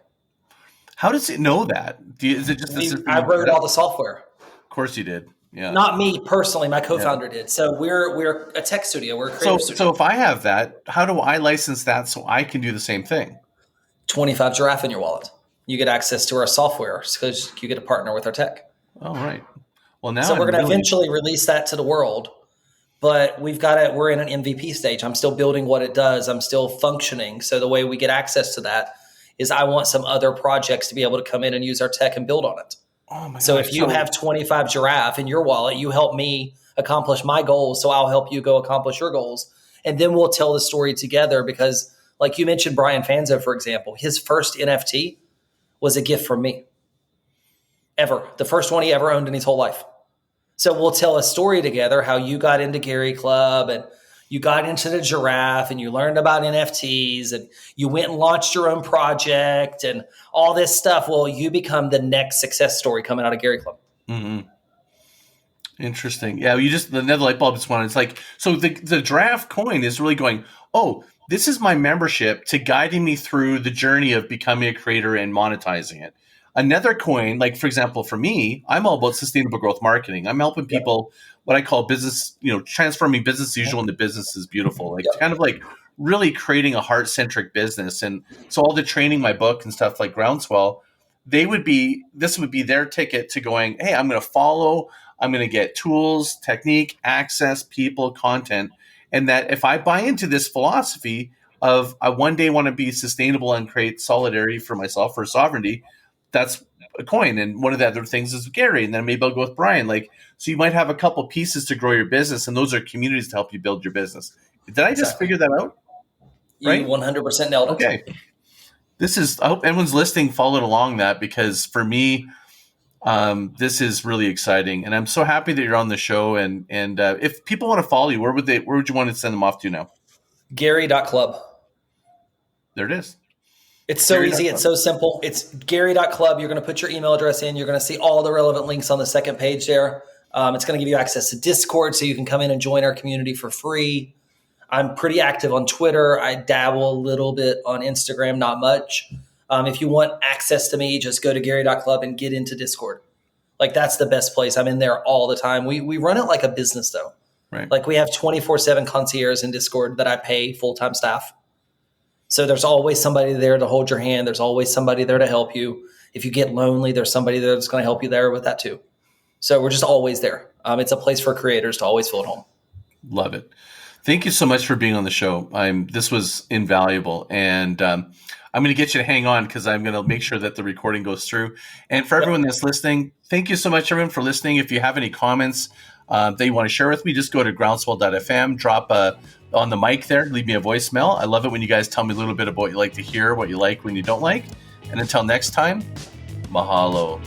How does it know that? Is it just I wrote all the software. Of course you did. Yeah. Not me personally. My co-founder did. So we're a tech studio. We're a creative studio. So if I have that, how do I license that so I can do the same thing? 25 Giraffe in your wallet. You get access to our software because you get to partner with our tech. Oh, right. Well, now we're going to eventually release that to the world, but we're in an MVP stage. I'm still building what it does. I'm still functioning. So the way we get access to that is I want some other projects to be able to come in and use our tech and build on it. Oh my so gosh. If you have 25 Giraffe in your wallet, you help me accomplish my goals. So I'll help you go accomplish your goals. And then we'll tell the story together because, like you mentioned, Brian Fanzo, for example, his first NFT was a gift from me. Ever. The first one he ever owned in his whole life. So we'll tell a story together, how you got into Gary Club and you got into the Giraffe and you learned about NFTs and you went and launched your own project and all this stuff. Well, you become the next success story coming out of Gary Club. Mm-hmm. Interesting. Yeah, another light bulb just went on. It's like, so the Giraffe coin is really going, oh, this is my membership to guiding me through the journey of becoming a creator and monetizing it. Another coin, like for example, for me, I'm all about sustainable growth marketing. I'm helping people, what I call business, transforming business as usual into business is beautiful. Like kind of like really creating a heart-centric business. And so all the training, my book and stuff like Groundswell, this would be their ticket to going, hey, I'm going to follow, I'm going to get tools, technique, access, people, content. And that if I buy into this philosophy of I one day want to be sustainable and create solidarity for myself, for sovereignty, that's a coin. And one of the other things is Gary. And then maybe I'll go with Brian. So you might have a couple pieces to grow your business, and those are communities to help you build your business. Did I just figure that out? Right? You 100% nailed it. Okay. I hope everyone's listening followed along that, because for me, this is really exciting. And I'm so happy that you're on the show. And if people want to follow you, where would you want to send them off to now? Gary.club. There it is. It's so easy. It's so simple. It's Gary.club. You're going to put your email address in. You're going to see all the relevant links on the second page there. It's going to give you access to Discord, so you can come in and join our community for free. I'm pretty active on Twitter. I dabble a little bit on Instagram, not much. If you want access to me, just go to Gary.club and get into Discord. That's the best place. I'm in there all the time. We run it like a business, though. Right. We have 24/7 concierge in Discord that I pay full-time staff. So there's always somebody there to hold your hand. There's always somebody there to help you. If you get lonely, there's somebody there that's going to help you there with that too. So we're just always there. It's a place for creators to always feel at home. Love it. Thank you so much for being on the show. This was invaluable. And I'm going to get you to hang on because I'm going to make sure that the recording goes through. And for everyone that's listening, thank you so much, everyone, for listening. If you have any comments that you want to share with me, just go to groundswell.fm, drop on the mic there, leave me a voicemail. I love it when you guys tell me a little bit about what you like to hear, what you like, when you don't like. And until next time, mahalo.